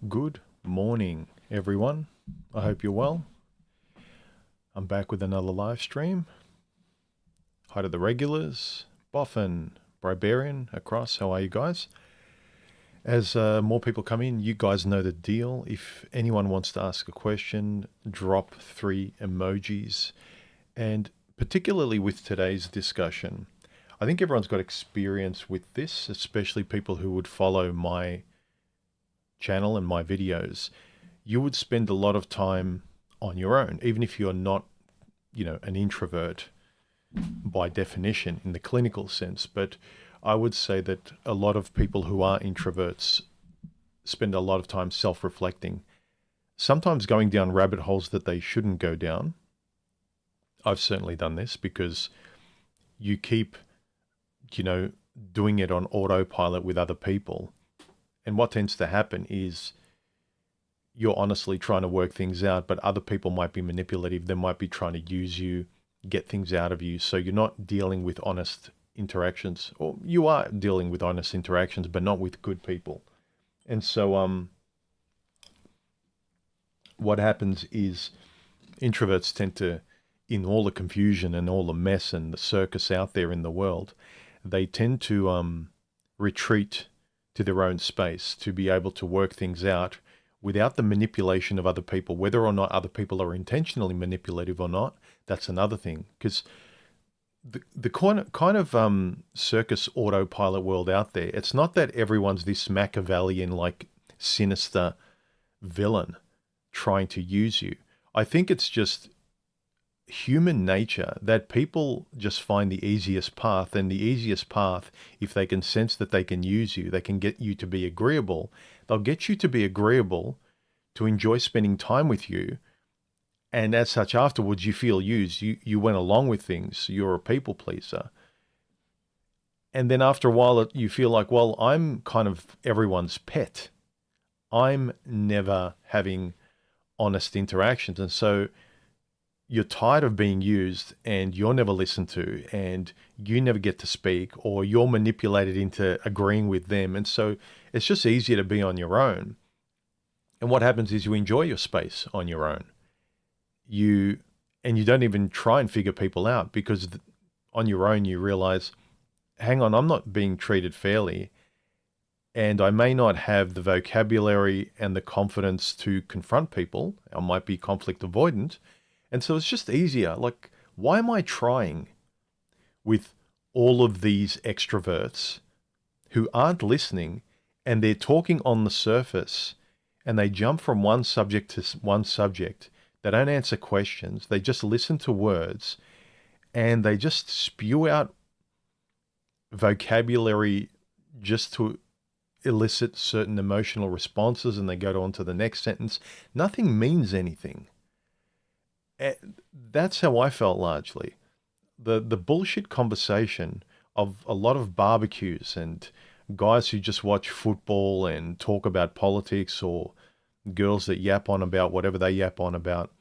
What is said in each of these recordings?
Good morning, everyone. I hope you're well. I'm back with another live stream. Hi to the regulars, Boffin, Bribarian, across. How are you guys? As more people come in, you guys know the deal. If anyone wants to ask a question, drop 3 emojis. And particularly with today's discussion, I think everyone's got experience with this, especially people who would follow my channel and my videos. You would spend a lot of time on your own, even if you're not, an introvert by definition in the clinical sense. But I would say that a lot of people who are introverts spend a lot of time self-reflecting, sometimes going down rabbit holes that they shouldn't go down. I've certainly done this because you keep, doing it on autopilot with other people. And what tends to happen is you're honestly trying to work things out, but other people might be manipulative. They might be trying to use you, get things out of you. So you're not dealing with honest interactions, or you are dealing with honest interactions, but not with good people. And so what happens is introverts tend to, in all the confusion and all the mess and the circus out there in the world, they tend to retreat to their own space to be able to work things out without the manipulation of other people. Whether or not other people are intentionally manipulative or not, that's another thing. Because the kind of circus autopilot world out there, it's not that everyone's this Machiavellian, like sinister villain trying to use you. I think it's just human nature that people just find the easiest path, and the easiest path, if they can sense that they can use you, they can get you to be agreeable, they'll get you to be agreeable, to enjoy spending time with you, and as such afterwards you feel used, you went along with things, you're a people pleaser, and then after a while you feel like, well, I'm kind of everyone's pet, I'm never having honest interactions, and so you're tired of being used and you're never listened to and you never get to speak, or you're manipulated into agreeing with them. And so it's just easier to be on your own. And what happens is you enjoy your space on your own. You don't even try and figure people out, because on your own you realize, hang on, I'm not being treated fairly. And I may not have the vocabulary and the confidence to confront people. I might be conflict avoidant. And so it's just easier. Like, why am I trying with all of these extroverts who aren't listening, and they're talking on the surface, and they jump from one subject to one subject. They don't answer questions. They just listen to words, and they just spew out vocabulary just to elicit certain emotional responses, and they go on to the next sentence. Nothing means anything. That's how I felt largely. The bullshit conversation of a lot of barbecues and guys who just watch football and talk about politics, or girls that yap on about whatever they yap on about,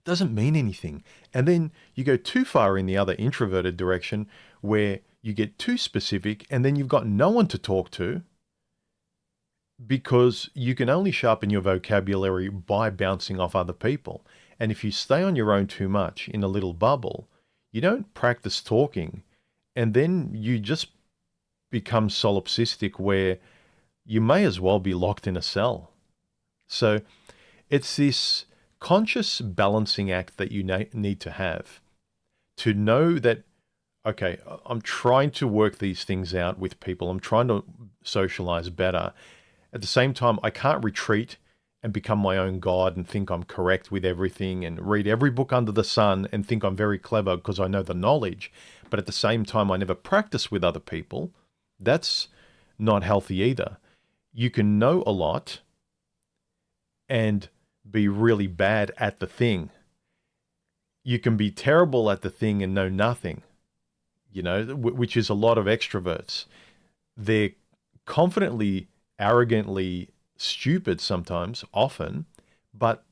doesn't mean anything. And then you go too far in the other introverted direction, where you get too specific, and then you've got no one to talk to, because you can only sharpen your vocabulary by bouncing off other people. And if you stay on your own too much in a little bubble, you don't practice talking, and then you just become solipsistic, where you may as well be locked in a cell. So it's this conscious balancing act that you need to have to know that, okay, I'm trying to work these things out with people. I'm trying to socialize better. At the same time, I can't retreat and become my own God and think I'm correct with everything and read every book under the sun and think I'm very clever because I know the knowledge. But at the same time, I never practice with other people. That's not healthy either. You can know a lot and be really bad at the thing. You can be terrible at the thing and know nothing, which is a lot of extroverts. They're confidently, arrogantly stupid sometimes, often, but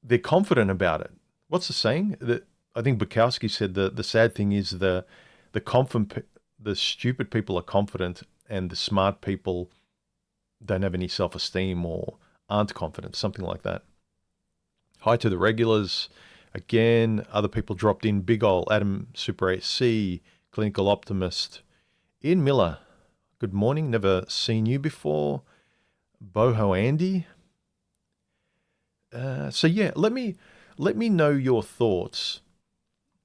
they're confident about it. What's the saying? I think Bukowski said the sad thing is the stupid people are confident, and the smart people don't have any self-esteem or aren't confident, something like that. Hi to the regulars. Again, other people dropped in. Big ol' Adam Super AC, Clinical Optimist. Ian Miller, good morning. Never seen you before. Boho Andy. So yeah, let me know your thoughts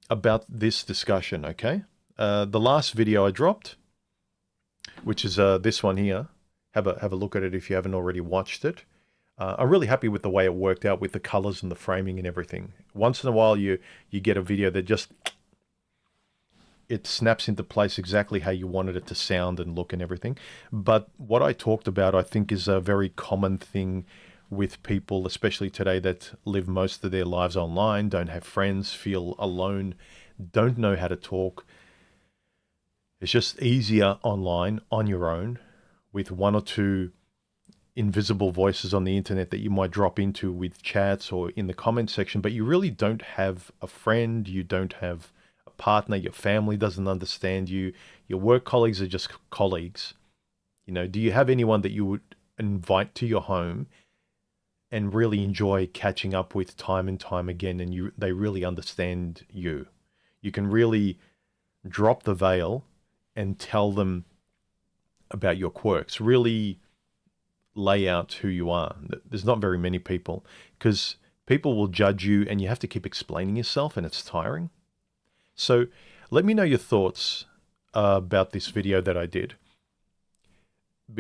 about this discussion, okay? The last video I dropped, which is this one here. Have a look at it if you haven't already watched it. I'm really happy with the way it worked out with the colors and the framing and everything. Once in a while, you get a video that just, it snaps into place exactly how you wanted it to sound and look and everything. But what I talked about, I think, is a very common thing with people, especially today, that live most of their lives online, don't have friends, feel alone, don't know how to talk. It's just easier online, on your own, with one or two invisible voices on the internet that you might drop into with chats or in the comment section, but you really don't have a friend, you don't have a partner, your family doesn't understand you, your work colleagues are just colleagues. You know, do you have anyone that you would invite to your home and really enjoy catching up with time and time again, and they really understand you? You can really drop the veil and tell them about your quirks, really lay out who you are. There's not very many people, because people will judge you and you have to keep explaining yourself, and it's tiring. So let me know your thoughts about this video that I did,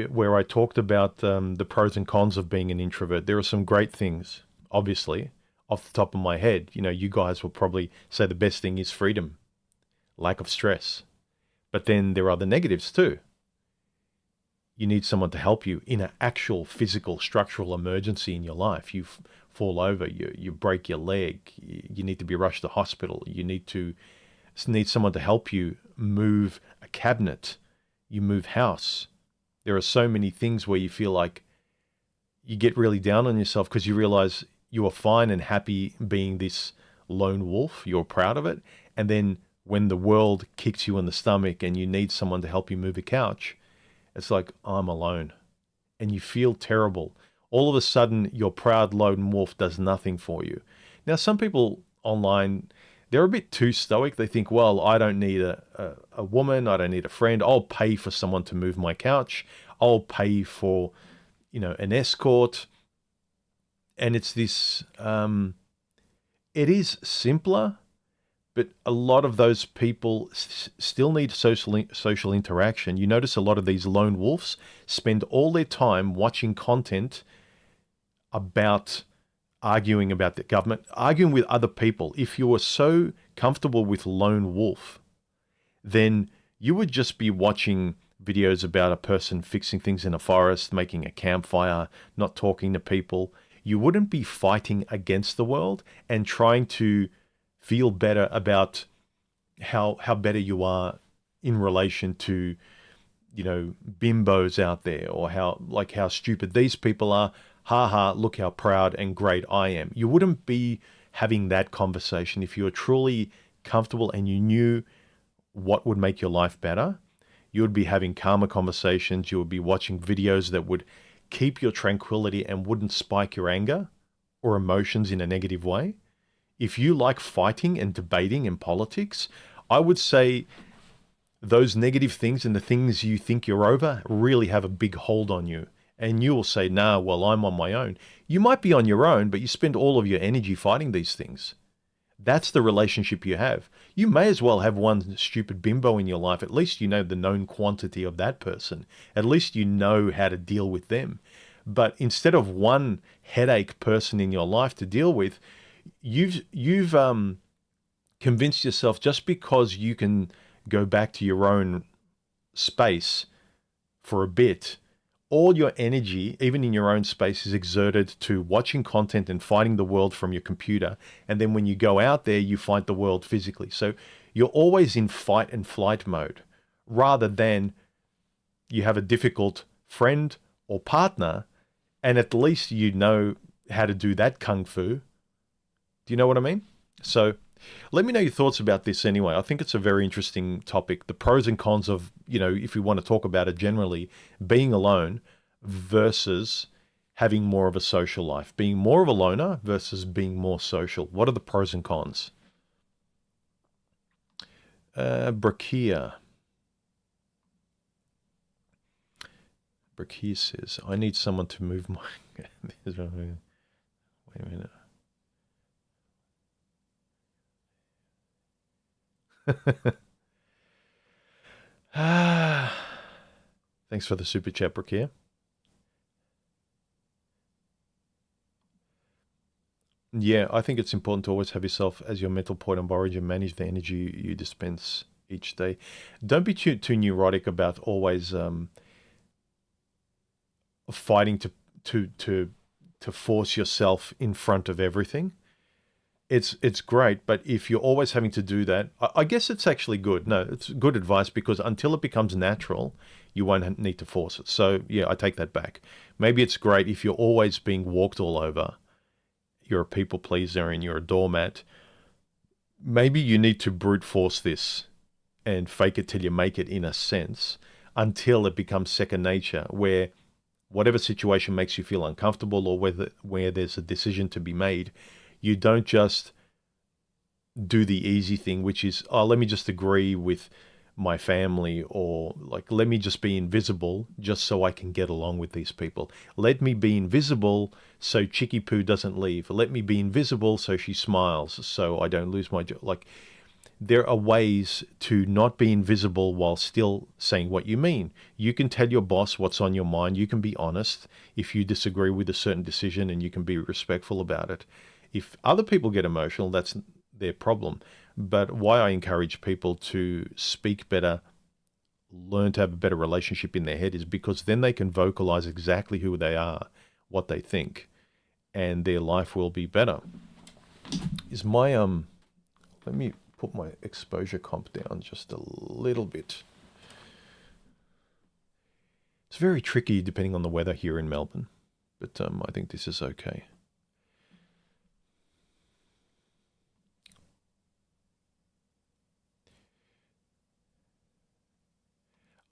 where I talked about the pros and cons of being an introvert. There are some great things, obviously, off the top of my head. You know, you guys will probably say the best thing is freedom, lack of stress. But then there are the negatives too. You need someone to help you in an actual physical structural emergency in your life. You fall over, you break your leg, you need to be rushed to hospital. You need someone to help you move a cabinet, you move house. There are so many things where you feel like you get really down on yourself because you realize you are fine and happy being this lone wolf. You're proud of it. And then when the world kicks you in the stomach and you need someone to help you move a couch, it's like, I'm alone. And you feel terrible. All of a sudden, your proud lone wolf does nothing for you. Now, some people online, they're a bit too stoic. They think, well, I don't need a woman. I don't need a friend. I'll pay for someone to move my couch. I'll pay for, an escort. And it's this, it is simpler, but a lot of those people still need social interaction. You notice a lot of these lone wolves spend all their time watching content about arguing about the government, arguing with other people. If you were so comfortable with lone wolf, then you would just be watching videos about a person fixing things in a forest, making a campfire, not talking to people. You wouldn't be fighting against the world and trying to feel better about how better you are in relation to, bimbos out there, or how stupid these people are. Ha ha, look how proud and great I am. You wouldn't be having that conversation if you were truly comfortable and you knew what would make your life better. You would be having calmer conversations. You would be watching videos that would keep your tranquility and wouldn't spike your anger or emotions in a negative way. If you like fighting and debating in politics, I would say those negative things and the things you think you're over really have a big hold on you. And you will say, nah, well, I'm on my own. You might be on your own, but you spend all of your energy fighting these things. That's the relationship you have. You may as well have one stupid bimbo in your life. At least you know the known quantity of that person. At least you know how to deal with them. But instead of one headache person in your life to deal with, you've convinced yourself just because you can go back to your own space for a bit, all your energy, even in your own space, is exerted to watching content and fighting the world from your computer. And then when you go out there, you fight the world physically. So you're always in fight and flight mode, rather than you have a difficult friend or partner, and at least you know how to do that kung fu. Do you know what I mean? So let me know your thoughts about this anyway. I think it's a very interesting topic. The pros and cons of, if we want to talk about it generally, being alone versus having more of a social life? Being more of a loner versus being more social. What are the pros and cons? Brakia. Brakia says, I need someone to move my... Wait a minute. Thanks for the super chat, Brakia. Yeah, I think it's important to always have yourself as your mental point of origin, manage the energy you dispense each day. Don't be too neurotic about always fighting to force yourself in front of everything. It's great, but if you're always having to do that, I guess it's actually good. No, it's good advice, because until it becomes natural, you won't need to force it. So yeah, I take that back. Maybe it's great if you're always being walked all over, you're a people pleaser and you're a doormat. Maybe you need to brute force this and fake it till you make it, in a sense, until it becomes second nature, where whatever situation makes you feel uncomfortable, or where there's a decision to be made, you don't just do the easy thing, which is, oh, let me just agree with my family, or like, let me just be invisible just so I can get along with these people. Let me be invisible so Chicky Poo doesn't leave. Let me be invisible so she smiles so I don't lose my job. Like, there are ways to not be invisible while still saying what you mean. You can tell your boss what's on your mind. You can be honest if you disagree with a certain decision, and you can be respectful about it. If other people get emotional, that's their problem. But why I encourage people to speak better, learn to have a better relationship in their head, is because then they can vocalize exactly who they are, what they think, and their life will be better. Is my let me put my exposure comp down just a little bit. It's very tricky depending on the weather here in Melbourne, but I think this is okay.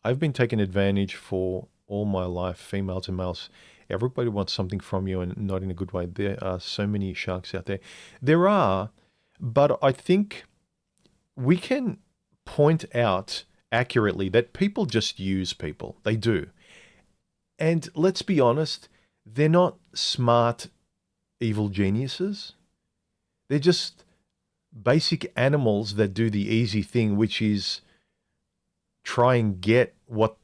I've been taken advantage for all my life, females and males. Everybody wants something from you, and not in a good way. There are so many sharks out there. There are, but I think we can point out accurately that people just use people. They do. And let's be honest, they're not smart, evil geniuses. They're just basic animals that do the easy thing, which is try and get what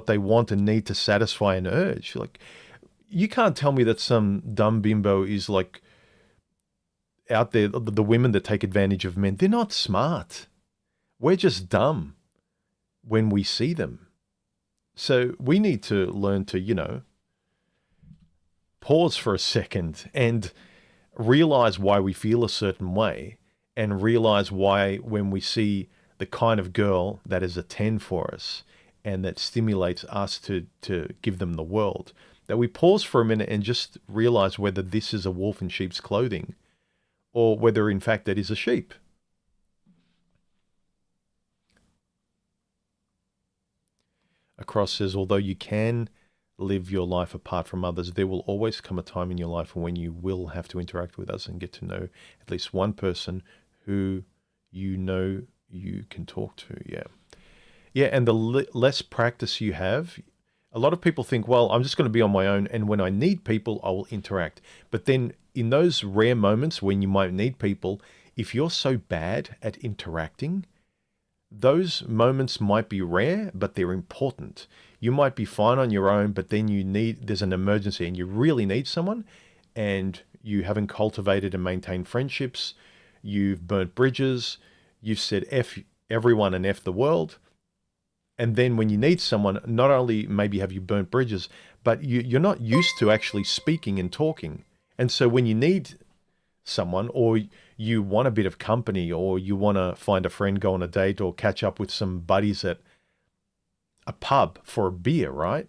they want and need to satisfy an urge. Like, you can't tell me that some dumb bimbo is like out there. The women that take advantage of men, they're not smart. We're just dumb when we see them. So we need to learn to, pause for a second and realize why we feel a certain way, and realize why, when we see the kind of girl that is a 10 for us and that stimulates us to give them the world, that we pause for a minute and just realize whether this is a wolf in sheep's clothing, or whether in fact that is a sheep. Across says, although you can live your life apart from others, there will always come a time in your life when you will have to interact with us and get to know at least one person who you can talk to. Yeah, and the less practice you have, a lot of people think, well, I'm just going to be on my own, and when I need people, I will interact. But then in those rare moments when you might need people, if you're so bad at interacting, those moments might be rare, but they're important. You might be fine on your own, but then there's an emergency and you really need someone, and you haven't cultivated and maintained friendships. You've burnt bridges. You've said F everyone and F the world. And then when you need someone, not only maybe have you burnt bridges, but you're not used to actually speaking and talking. And so when you need someone, or you want a bit of company, or you want to find a friend, go on a date, or catch up with some buddies at a pub for a beer, right?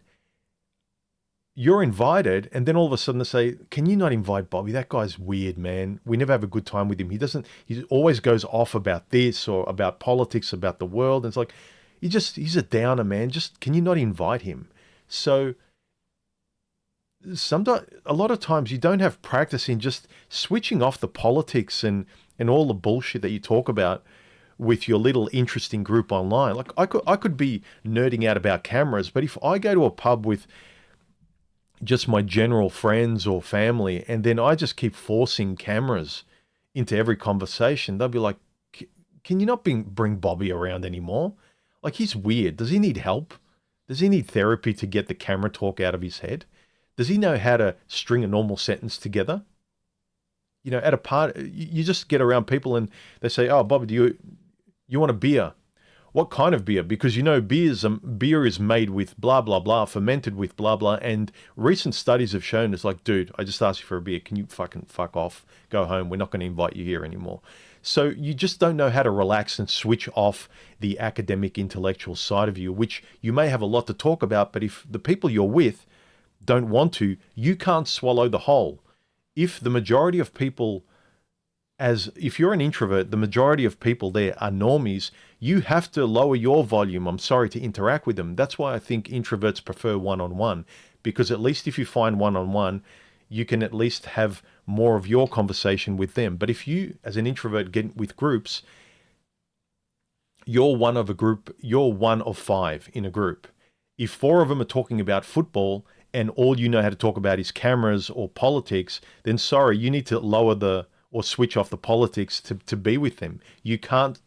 You're invited, and then all of a sudden they say, can you not invite Bobby? That guy's weird, man. We never have a good time with him. He always goes off about this or about politics, about the world. And it's like, he's a downer, man. Just, can you not invite him? So sometimes, a lot of times you don't have practice in just switching off the politics and all the bullshit that you talk about with your little interesting group online. Like I could be nerding out about cameras, but if I go to a pub with just my general friends or family, and then I just keep forcing cameras into every conversation, they'll be like, can you not bring Bobby around anymore? Like, he's weird. Does he need help? Does he need therapy to get the camera talk out of his head? Does he know how to string a normal sentence together? You know, at a party, you just get around people and they say, oh, Bobby, do you want a beer? What kind of beer? Because, you know, beer is made with blah, blah, blah, fermented with blah, blah. And recent studies have shown it's like, dude, I just asked you for a beer. Can you fucking fuck off? Go home. We're not going to invite you here anymore. So you just don't know how to relax and switch off the academic intellectual side of you, which you may have a lot to talk about. But if the people you're with don't want to, you can't swallow the whole. If the majority of people, if you're an introvert, the majority of people there are normies, you have to lower your volume, I'm sorry, to interact with them. That's why I think introverts prefer one-on-one, because at least if you find one-on-one, you can at least have more of your conversation with them. But if you, as an introvert, get with groups, you're one of a group, you're one of five in a group. If four of them are talking about football and all you know how to talk about is cameras or politics, then sorry, you need to lower or switch off the politics to be with them. You can't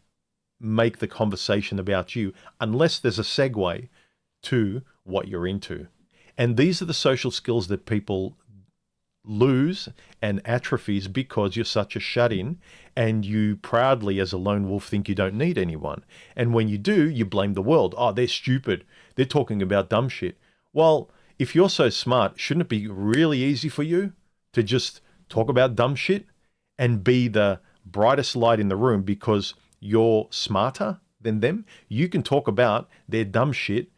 make the conversation about you unless there's a segue to what you're into. And these are the social skills that people lose and atrophies because you're such a shut-in and you proudly as a lone wolf think you don't need anyone. And when you do, you blame the world. Oh, they're stupid. They're talking about dumb shit. Well, if you're so smart, shouldn't it be really easy for you to just talk about dumb shit and be the brightest light in the room because you're smarter than them? You can talk about their dumb shit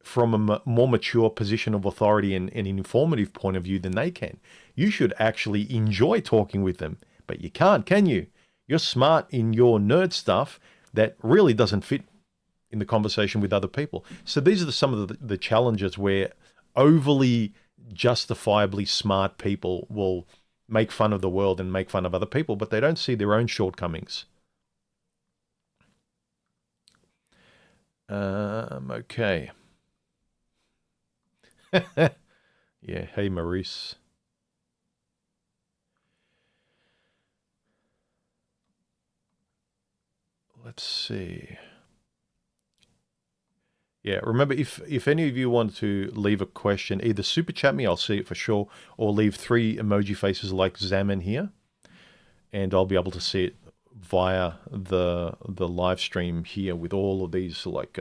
from a more mature position of authority and an informative point of view than they can. You should actually enjoy talking with them, but you can't, can you? You're smart in your nerd stuff that really doesn't fit in the conversation with other people. So these are some of the challenges where overly justifiably smart people will make fun of the world and make fun of other people, but they don't see their own shortcomings. Okay. Yeah, hey Maurice. Let's see. Yeah, remember, if any of you want to leave a question, either super chat me, I'll see it for sure, or leave 3 emoji faces like Zaman here, and I'll be able to see it via the live stream here with all of these, like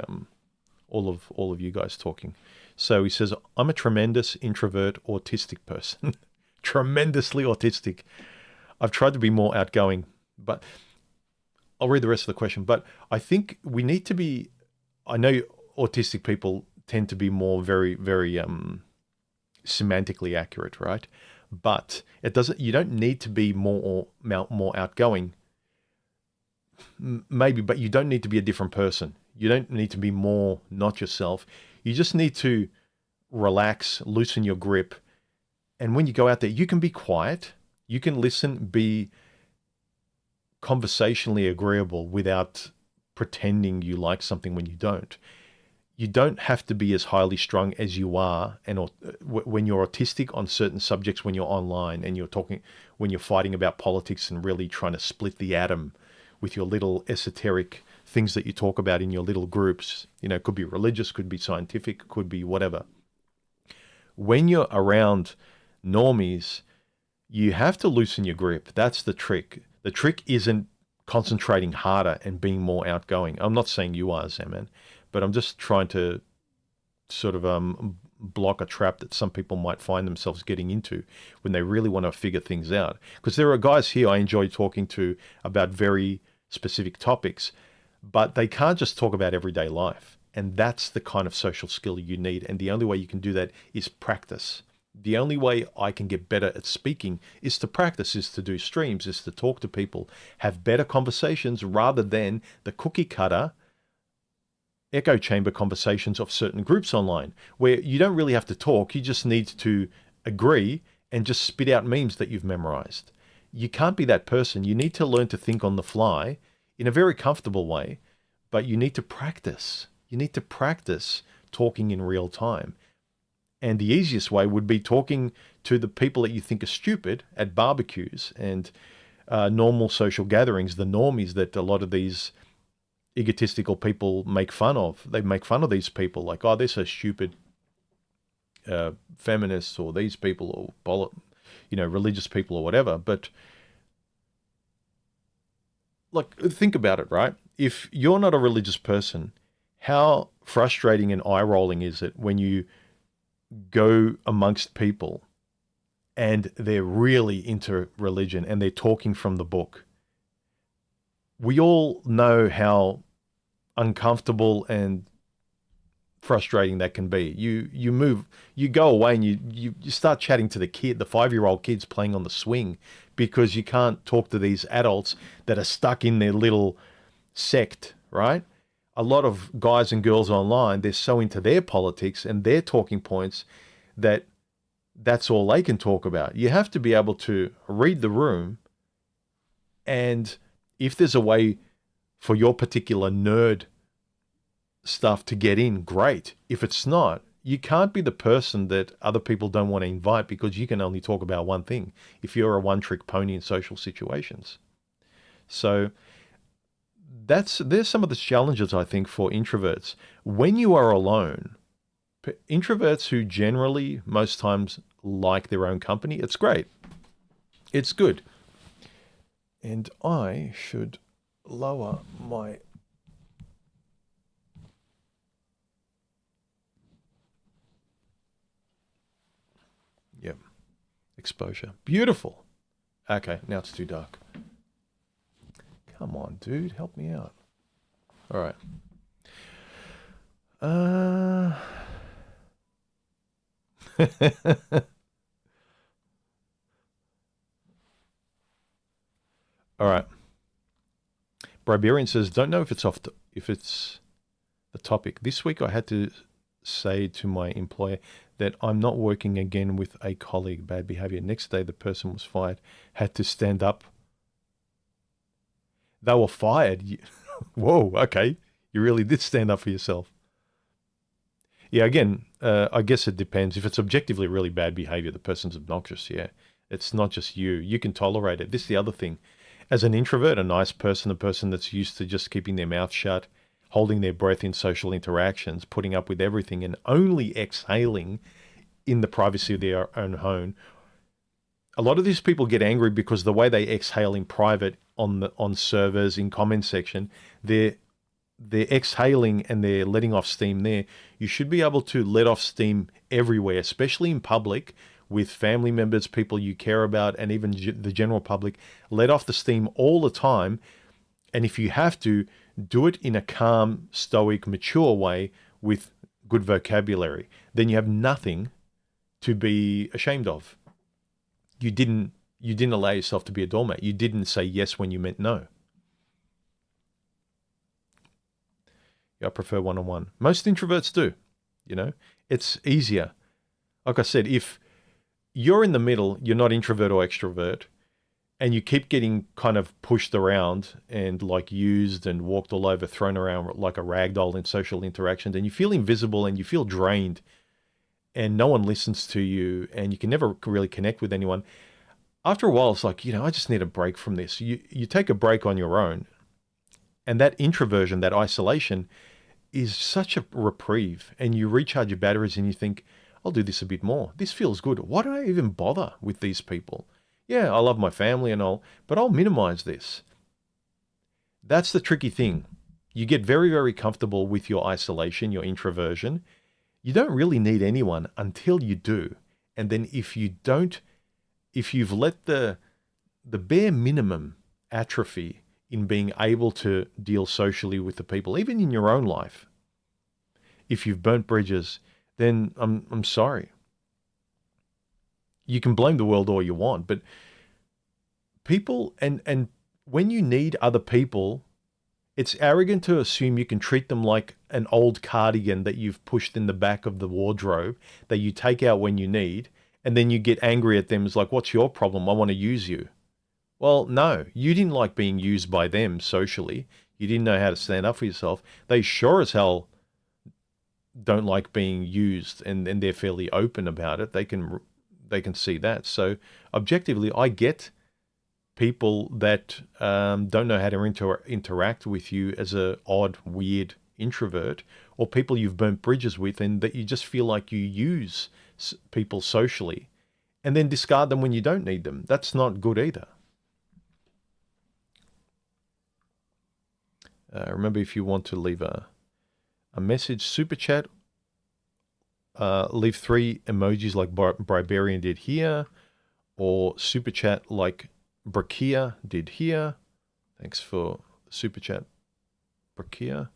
all of you guys talking. So he says, I'm a tremendous introvert, autistic person. Tremendously autistic. I've tried to be more outgoing, but I'll read the rest of the question. But I think we need to be, I know autistic people tend to be more very, very semantically accurate, right? But it doesn't, you don't need to be more outgoing. Maybe, but you don't need to be a different person. You don't need to be more not yourself. You just need to relax, loosen your grip. And when you go out there, you can be quiet. You can listen, be conversationally agreeable without pretending you like something when you don't. You don't have to be as highly strung as you are, and when you're autistic on certain subjects, when you're online and you're talking, when you're fighting about politics and really trying to split the atom with your little esoteric things that you talk about in your little groups. You know, it could be religious, could be scientific, could be whatever. When you're around normies, you have to loosen your grip. That's the trick. The trick isn't concentrating harder and being more outgoing. I'm not saying you are, Zaman, but I'm just trying to sort of block a trap that some people might find themselves getting into when they really want to figure things out. Because there are guys here I enjoy talking to about very specific topics, but they can't just talk about everyday life. And that's the kind of social skill you need. And the only way you can do that is practice. The only way I can get better at speaking is to practice, is to do streams, is to talk to people, have better conversations rather than the cookie cutter echo chamber conversations of certain groups online where you don't really have to talk. You just need to agree and just spit out memes that you've memorized. You can't be that person. You need to learn to think on the fly in a very comfortable way, but you need to practice. You need to practice talking in real time. And the easiest way would be talking to the people that you think are stupid at barbecues and normal social gatherings, the normies that a lot of these egotistical people make fun of. They make fun of these people like, oh, they're so stupid, feminists, or these people, or religious people or whatever. But like, think about it, right? If you're not a religious person, how frustrating and eye-rolling is it when you go amongst people and they're really into religion and they're talking from the book? We all know how uncomfortable and frustrating that can be. You go away and you start chatting to the 5-year-old kids playing on the swing because you can't talk to these adults that are stuck in their little sect, right? A lot of guys and girls online, they're so into their politics and their talking points that that's all they can talk about. You have to be able to read the room, and if there's a way for your particular nerd stuff to get in, great. If it's not, you can't be the person that other people don't want to invite because you can only talk about one thing if you're a one-trick pony in social situations. So there's some of the challenges, I think, for introverts. When you are alone, introverts who generally most times like their own company, it's great. It's good. And I should lower my... Yep. Exposure. Beautiful. Okay, now it's too dark. Come on, dude, help me out. All right. All right. Barbarian says, don't know if it's if it's the topic. This week I had to say to my employer that I'm not working again with a colleague. Bad behavior. Next day the person was fired. Had to stand up. They were fired. Whoa, okay. You really did stand up for yourself. Yeah, again, I guess it depends. If it's objectively really bad behavior, the person's obnoxious, yeah. It's not just you. You can tolerate it. This is the other thing. As an introvert, a nice person, a person that's used to just keeping their mouth shut, holding their breath in social interactions, putting up with everything, and only exhaling in the privacy of their own home. A lot of these people get angry because the way they exhale in private on servers, in comment section, they're exhaling and they're letting off steam there. You should be able to let off steam everywhere, especially in public with family members, people you care about, and even the general public. Let off the steam all the time. And if you have to, do it in a calm, stoic, mature way with good vocabulary. Then you have nothing to be ashamed of. You didn't allow yourself to be a doormat. You didn't say yes when you meant no. I prefer one-on-one. Most introverts do, It's easier. Like I said, if you're in the middle, you're not introvert or extrovert, and you keep getting kind of pushed around and like used and walked all over, thrown around like a rag doll in social interactions, and you feel invisible and you feel drained and no one listens to you and you can never really connect with anyone. After a while, it's like, I just need a break from this. You take a break on your own, and that introversion, that isolation is such a reprieve, and you recharge your batteries and you think, I'll do this a bit more. This feels good. Why do I even bother with these people? Yeah, I love my family and all, but I'll minimize this. That's the tricky thing. You get very, very comfortable with your isolation, your introversion. You don't really need anyone until you do. And then if you've let the bare minimum atrophy in being able to deal socially with the people, even in your own life, if you've burnt bridges, then I'm sorry. You can blame the world all you want, but people, and when you need other people, it's arrogant to assume you can treat them like an old cardigan that you've pushed in the back of the wardrobe that you take out when you need, and then you get angry at them. It's like, what's your problem? I want to use you. Well, no, you didn't like being used by them socially. You didn't know how to stand up for yourself. They sure as hell don't like being used, and they're fairly open about it. They can see that. So objectively, I get people that don't know how to interact with you as a odd, weird introvert, or people you've burnt bridges with and that you just feel like you use people socially and then discard them when you don't need them. That's not good either. Remember, if you want to leave a message, super chat, leave 3 emojis like Briberian did here, or super chat like Brakia did here. Thanks for the super chat, Brakia.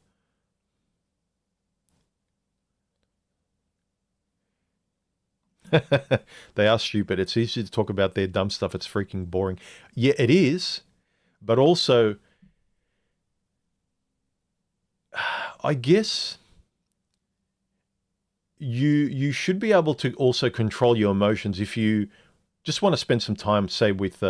They are stupid. It's easy to talk about their dumb stuff. It's freaking boring. Yeah, it is. But also, I guess you should be able to also control your emotions if you just want to spend some time, say, with,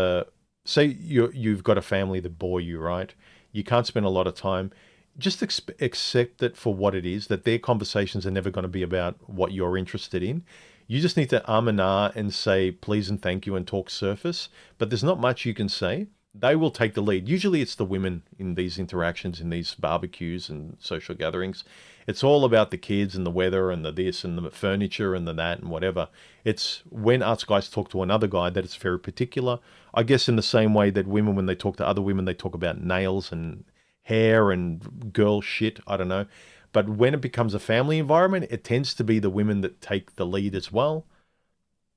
say you've got a family that bore you, right? You can't spend a lot of time. Just accept it for what it is, that their conversations are never going to be about what you're interested in. You just need to and ah and say please and thank you and talk surface, but there's not much you can say. They will take the lead. Usually it's the women in these interactions, in these barbecues and social gatherings. It's all about the kids and the weather and the this and the furniture and the that and whatever. It's when us guys talk to another guy that it's very particular. I guess in the same way that women, when they talk to other women, they talk about nails and hair and girl shit. I don't know. But when it becomes a family environment, it tends to be the women that take the lead as well.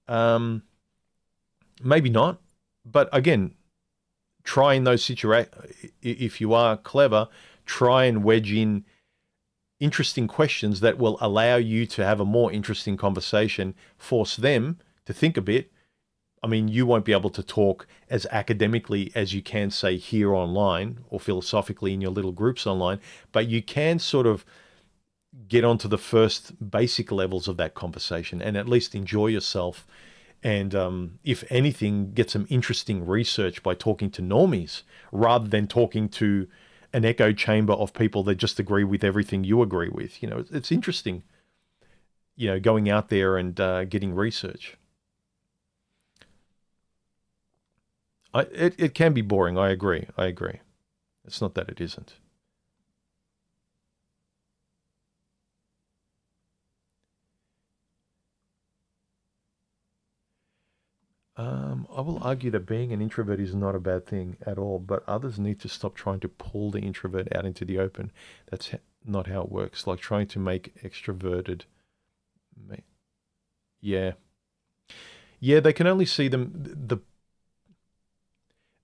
Maybe not. But again, try in those situations, if you are clever, try and wedge in interesting questions that will allow you to have a more interesting conversation, force them to think a bit. I mean, you won't be able to talk as academically as you can, say, here online or philosophically in your little groups online, but you can sort of get onto the first basic levels of that conversation and at least enjoy yourself. And if anything, get some interesting research by talking to normies rather than talking to an echo chamber of people that just agree with everything you agree with. You know, it's interesting, you know, going out there and getting research. It can be boring. I agree. It's not that it isn't. I will argue that being an introvert is not a bad thing at all, but others need to stop trying to pull the introvert out into the open. That's not how it works. Like trying to make extroverted. Yeah. Yeah, they can only see them.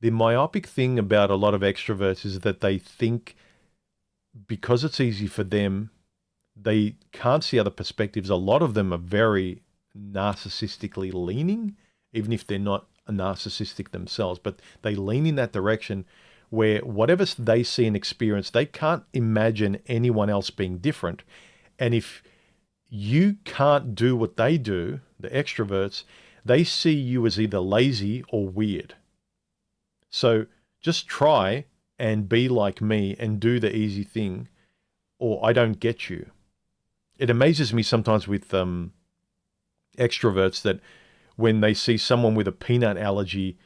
The myopic thing about a lot of extroverts is that they think because it's easy for them, they can't see other perspectives. A lot of them are very narcissistically leaning, even if they're not narcissistic themselves, but they lean in that direction where whatever they see and experience, they can't imagine anyone else being different. And if you can't do what they do, the extroverts, they see you as either lazy or weird. So just try and be like me and do the easy thing, or I don't get you. It amazes me sometimes with extroverts that when they see someone with a peanut allergy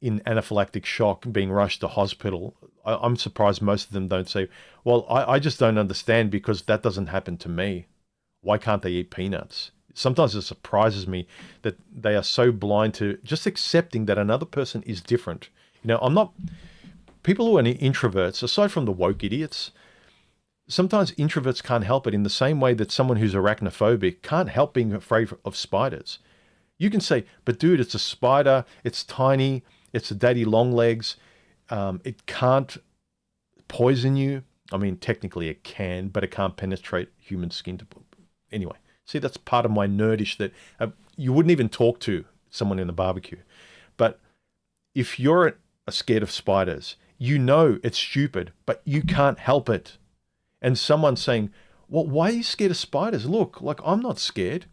in anaphylactic shock being rushed to hospital, I'm surprised most of them don't say, well, I just don't understand because that doesn't happen to me. Why can't they eat peanuts? Sometimes it surprises me that they are so blind to just accepting that another person is different. You know, people who are introverts, aside from the woke idiots, sometimes introverts can't help it in the same way that someone who's arachnophobic can't help being afraid of spiders. You can say, but dude, it's a spider, it's tiny, it's a daddy long legs, it can't poison you. I mean, technically it can, but it can't penetrate human skin. Anyway, see, that's part of my nerdish that you wouldn't even talk to someone in a barbecue. But if you're scared of spiders, you know it's stupid, but you can't help it. And someone saying, well, why are you scared of spiders? Look, like, I'm not scared.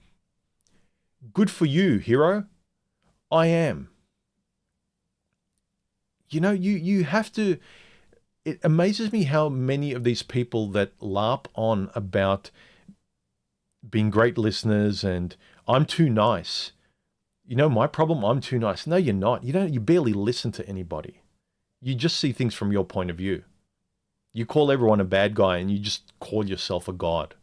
Good for you, hero. I am. You know, you have to, it amazes me how many of these people that LARP on about being great listeners and I'm too nice. You know, my problem, I'm too nice. No, you're not. You barely listen to anybody. You just see things from your point of view. You call everyone a bad guy and you just call yourself a god.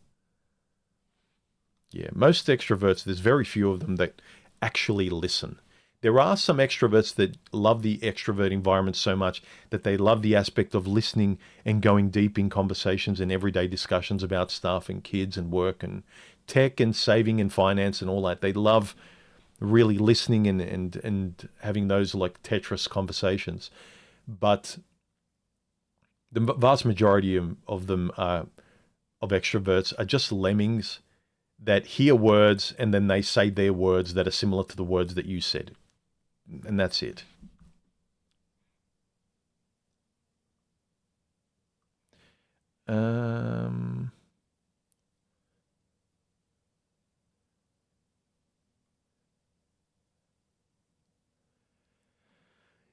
Yeah, most extroverts, there's very few of them that actually listen. There are some extroverts that love the extrovert environment so much that they love the aspect of listening and going deep in conversations and everyday discussions about stuff and kids and work and tech and saving and finance and all that. They love really listening and having those like Tetris conversations. But the vast majority of them of extroverts are just lemmings that hear words and then they say their words that are similar to the words that you said. And that's it.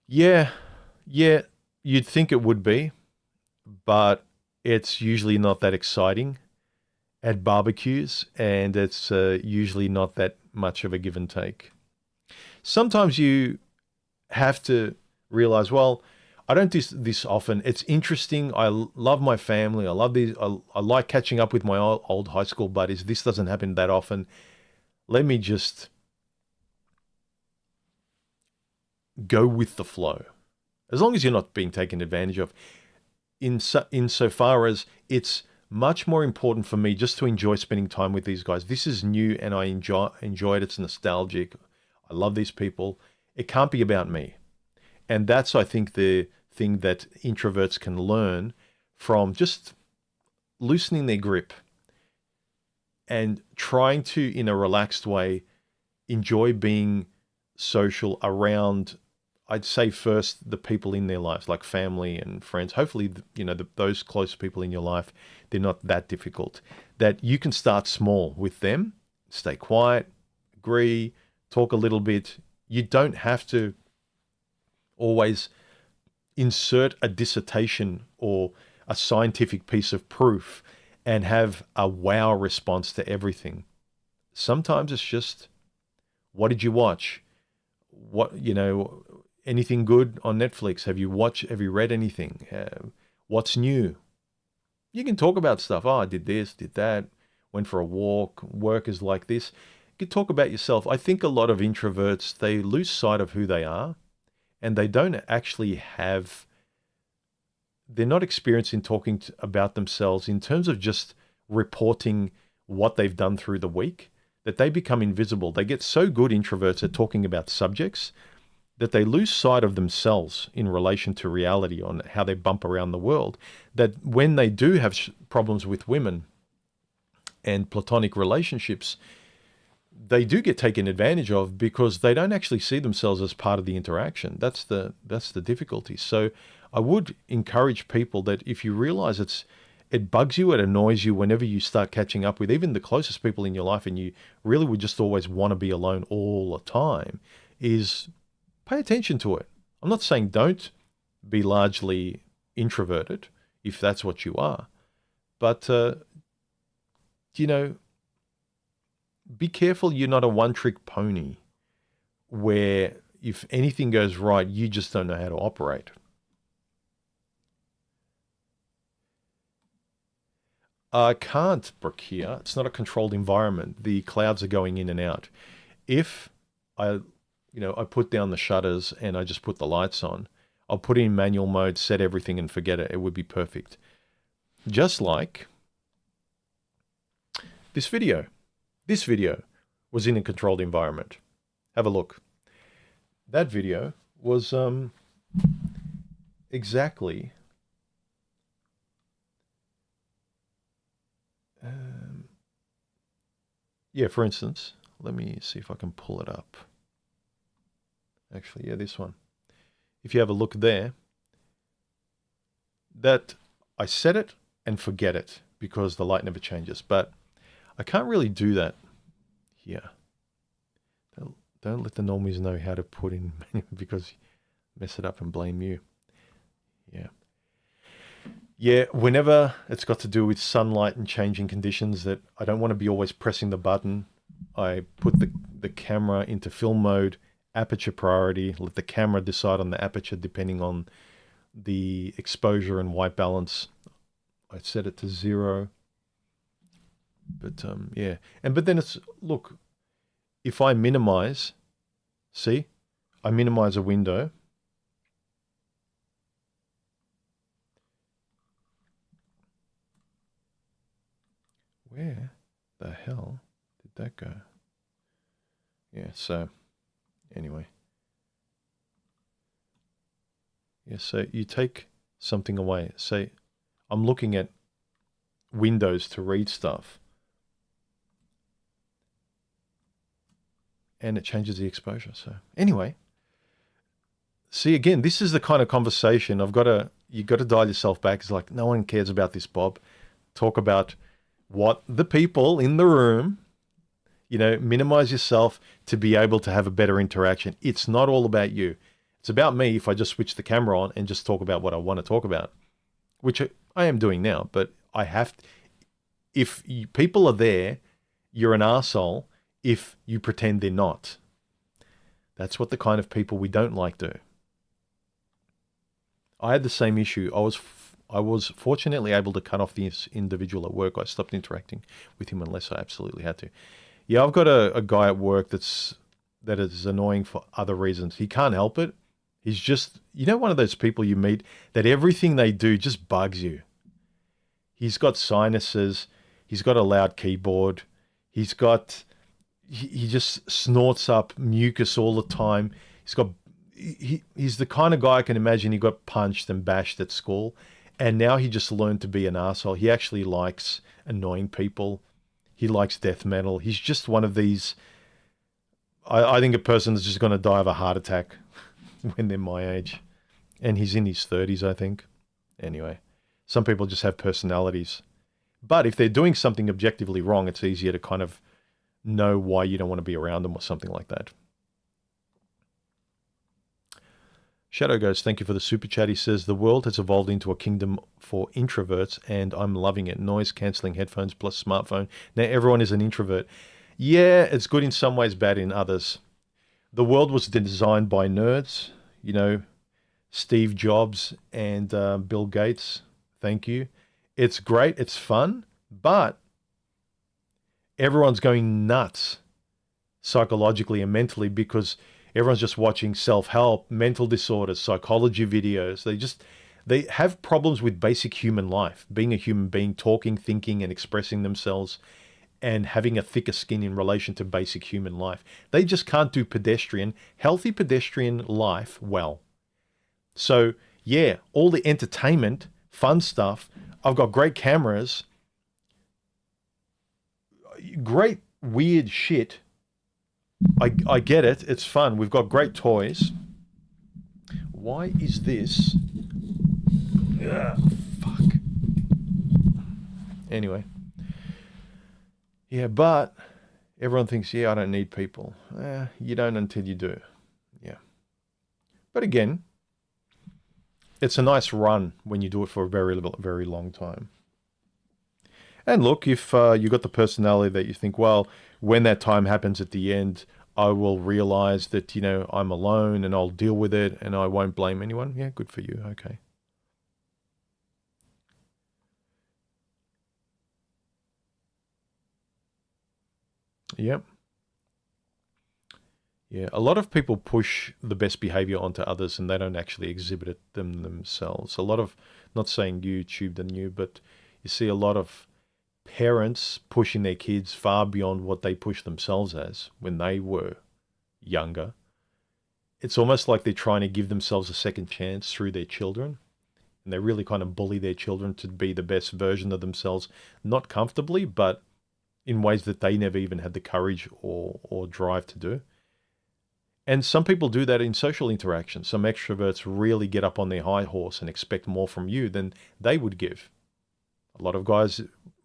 Yeah, you'd think it would be, but it's usually not that exciting at barbecues, and it's usually not that much of a give and take. Sometimes you have to realize, well, I don't do this often. It's interesting. I love my family. I love these. I like catching up with my old high school buddies. This doesn't happen that often. Let me just go with the flow. As long as you're not being taken advantage of. Insofar as it's much more important for me just to enjoy spending time with these guys. This is new and I enjoy it. It's nostalgic. I love these people. It can't be about me. And that's, I think, the thing that introverts can learn from just loosening their grip and trying to, in a relaxed way, enjoy being social around, I'd say first, the people in their lives, like family and friends. Hopefully, those close people in your life, they're not that difficult. That you can start small with them, stay quiet, agree, talk a little bit. You don't have to always insert a dissertation or a scientific piece of proof and have a wow response to everything. Sometimes it's just, what did you watch? Anything good on Netflix? Have you read anything? What's new? You can talk about stuff. Oh, I did this, did that, went for a walk, work is like this. You can talk about yourself. I think a lot of introverts, they lose sight of who they are and they don't actually they're not experienced in talking about themselves in terms of just reporting what they've done through the week, that they become invisible. They get so good, introverts, at talking about subjects that they lose sight of themselves in relation to reality on how they bump around the world, that when they do have problems with women and platonic relationships, they do get taken advantage of because they don't actually see themselves as part of the interaction. That's the difficulty. So I would encourage people that if you realize it bugs you, it annoys you whenever you start catching up with even the closest people in your life and you really would just always want to be alone all the time, is pay attention to it. I'm not saying don't be largely introverted if that's what you are, but, be careful you're not a one-trick pony where if anything goes right, you just don't know how to operate. I can't, Brooke, here. It's not a controlled environment. The clouds are going in and out. If I put down the shutters and I just put the lights on, I'll put it in manual mode, set everything and forget it. It would be perfect. Just like this video. This video was in a controlled environment. Have a look. That video was exactly for instance, let me see if I can pull it up. Actually, this one. If you have a look there, that I set it and forget it. because the light never changes. But I can't really do that here. Don't let the normies know how to put in because you mess it up and blame you. Yeah. Yeah, whenever it's got to do with sunlight and changing conditions that I don't want to be always pressing the button, I put the camera into film mode, aperture priority, let the camera decide on the aperture depending on the exposure and white balance. I set it to 0. But yeah. But then it's, look, if I minimize, see, I minimize a window. Where the hell did that go? Yeah, so anyway. Yeah, so you take something away. Say, I'm looking at Windows to read stuff. And it changes the exposure. So anyway, see, again, this is the kind of conversation you've got to dial yourself back. It's like, no one cares about this, Bob. Talk about what the people in the room, minimize yourself to be able to have a better interaction. It's not all about you. It's about me if I just switch the camera on and just talk about what I want to talk about, which I am doing now, but I have to. If people are there, you're an arsehole if you pretend they're not. That's what the kind of people we don't like do. I had the same issue. I was fortunately able to cut off this individual at work. I stopped interacting with him unless I absolutely had to. Yeah, I've got a guy at work that is annoying for other reasons. He can't help it. He's just, one of those people you meet that everything they do just bugs you. He's got sinuses. He's got a loud keyboard. He just snorts up mucus all the time. He's the kind of guy I can imagine he got punched and bashed at school. And now he just learned to be an arsehole. He actually likes annoying people. He likes death metal. He's just one of these. I think a person is just going to die of a heart attack when they're my age. And he's in his 30s, I think. Anyway, some people just have personalities. But if they're doing something objectively wrong, it's easier to kind of know why you don't want to be around them or something like that. Shadow Ghost, thank you for the super chat. He says, the world has evolved into a kingdom for introverts and I'm loving it. Noise cancelling headphones plus smartphone. Now everyone is an introvert. Yeah, it's good in some ways, bad in others. The world was designed by nerds, Steve Jobs and Bill Gates. Thank you. It's great. It's fun, but everyone's going nuts psychologically and mentally because everyone's just watching self-help, mental disorders, psychology videos. They have problems with basic human life, being a human being, talking, thinking, and expressing themselves, and having a thicker skin in relation to basic human life. They just can't do healthy pedestrian life well. So, yeah, all the entertainment, fun stuff. I've got great cameras, great weird shit. I get it. It's fun. We've got great toys. Why is this? Ugh, fuck. Anyway. Yeah, but everyone thinks, I don't need people. You don't until you do. Yeah. But again, it's a nice run when you do it for a very, very long time. And look, if you got the personality that you think, well, when that time happens at the end, I will realize that, I'm alone and I'll deal with it and I won't blame anyone. Yeah, good for you. Okay. Yep. Yeah, a lot of people push the best behavior onto others and they don't actually exhibit it themselves. A lot of, not saying YouTube than you, but you see a lot of parents pushing their kids far beyond what they pushed themselves as when they were younger. It's almost like they're trying to give themselves a second chance through their children. And they really kind of bully their children to be the best version of themselves, not comfortably, but in ways that they never even had the courage or drive to do. And some people do that in social interactions. Some extroverts really get up on their high horse and expect more from you than they would give. A lot of guys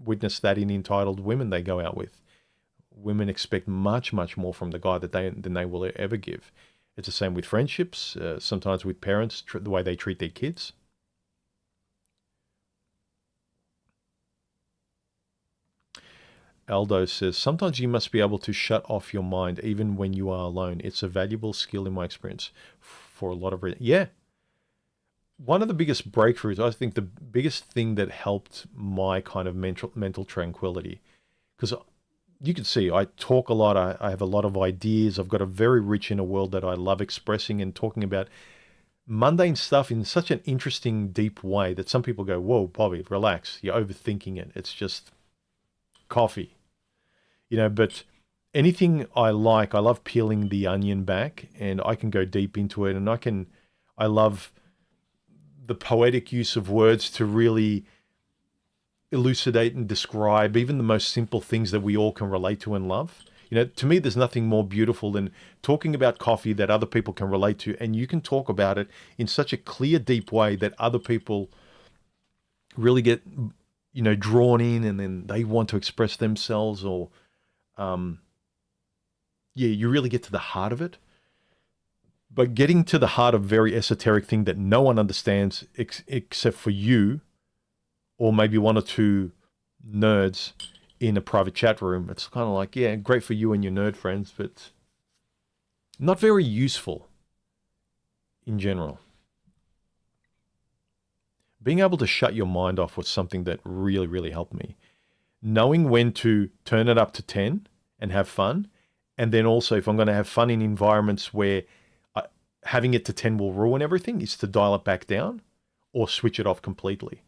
witness that in entitled women they go out with. Women expect much, much more from the guy than they will ever give. It's the same with friendships, sometimes with parents, the way they treat their kids. Aldo says, sometimes you must be able to shut off your mind even when you are alone. It's a valuable skill in my experience for a lot of reasons. Yeah. One of the biggest breakthroughs, I think the biggest thing that helped my kind of mental tranquility, because you can see I talk a lot, I have a lot of ideas, I've got a very rich inner world that I love expressing and talking about mundane stuff in such an interesting, deep way that some people go, whoa, Bobby, relax, you're overthinking it. It's just coffee, but anything I love peeling the onion back, and I can go deep into it, and I love the poetic use of words to really elucidate and describe even the most simple things that we all can relate to and love. To me, there's nothing more beautiful than talking about coffee that other people can relate to, and you can talk about it in such a clear, deep way that other people really get, drawn in, and then they want to express themselves, or, you really get to the heart of it. But getting to the heart of a very esoteric thing that no one understands except for you, or maybe one or two nerds in a private chat room, it's kind of like, yeah, great for you and your nerd friends, but not very useful in general. Being able to shut your mind off was something that really, really helped me. Knowing when to turn it up to 10 and have fun, and then also if I'm going to have fun in environments where having it to 10 will ruin everything, is to dial it back down or switch it off completely.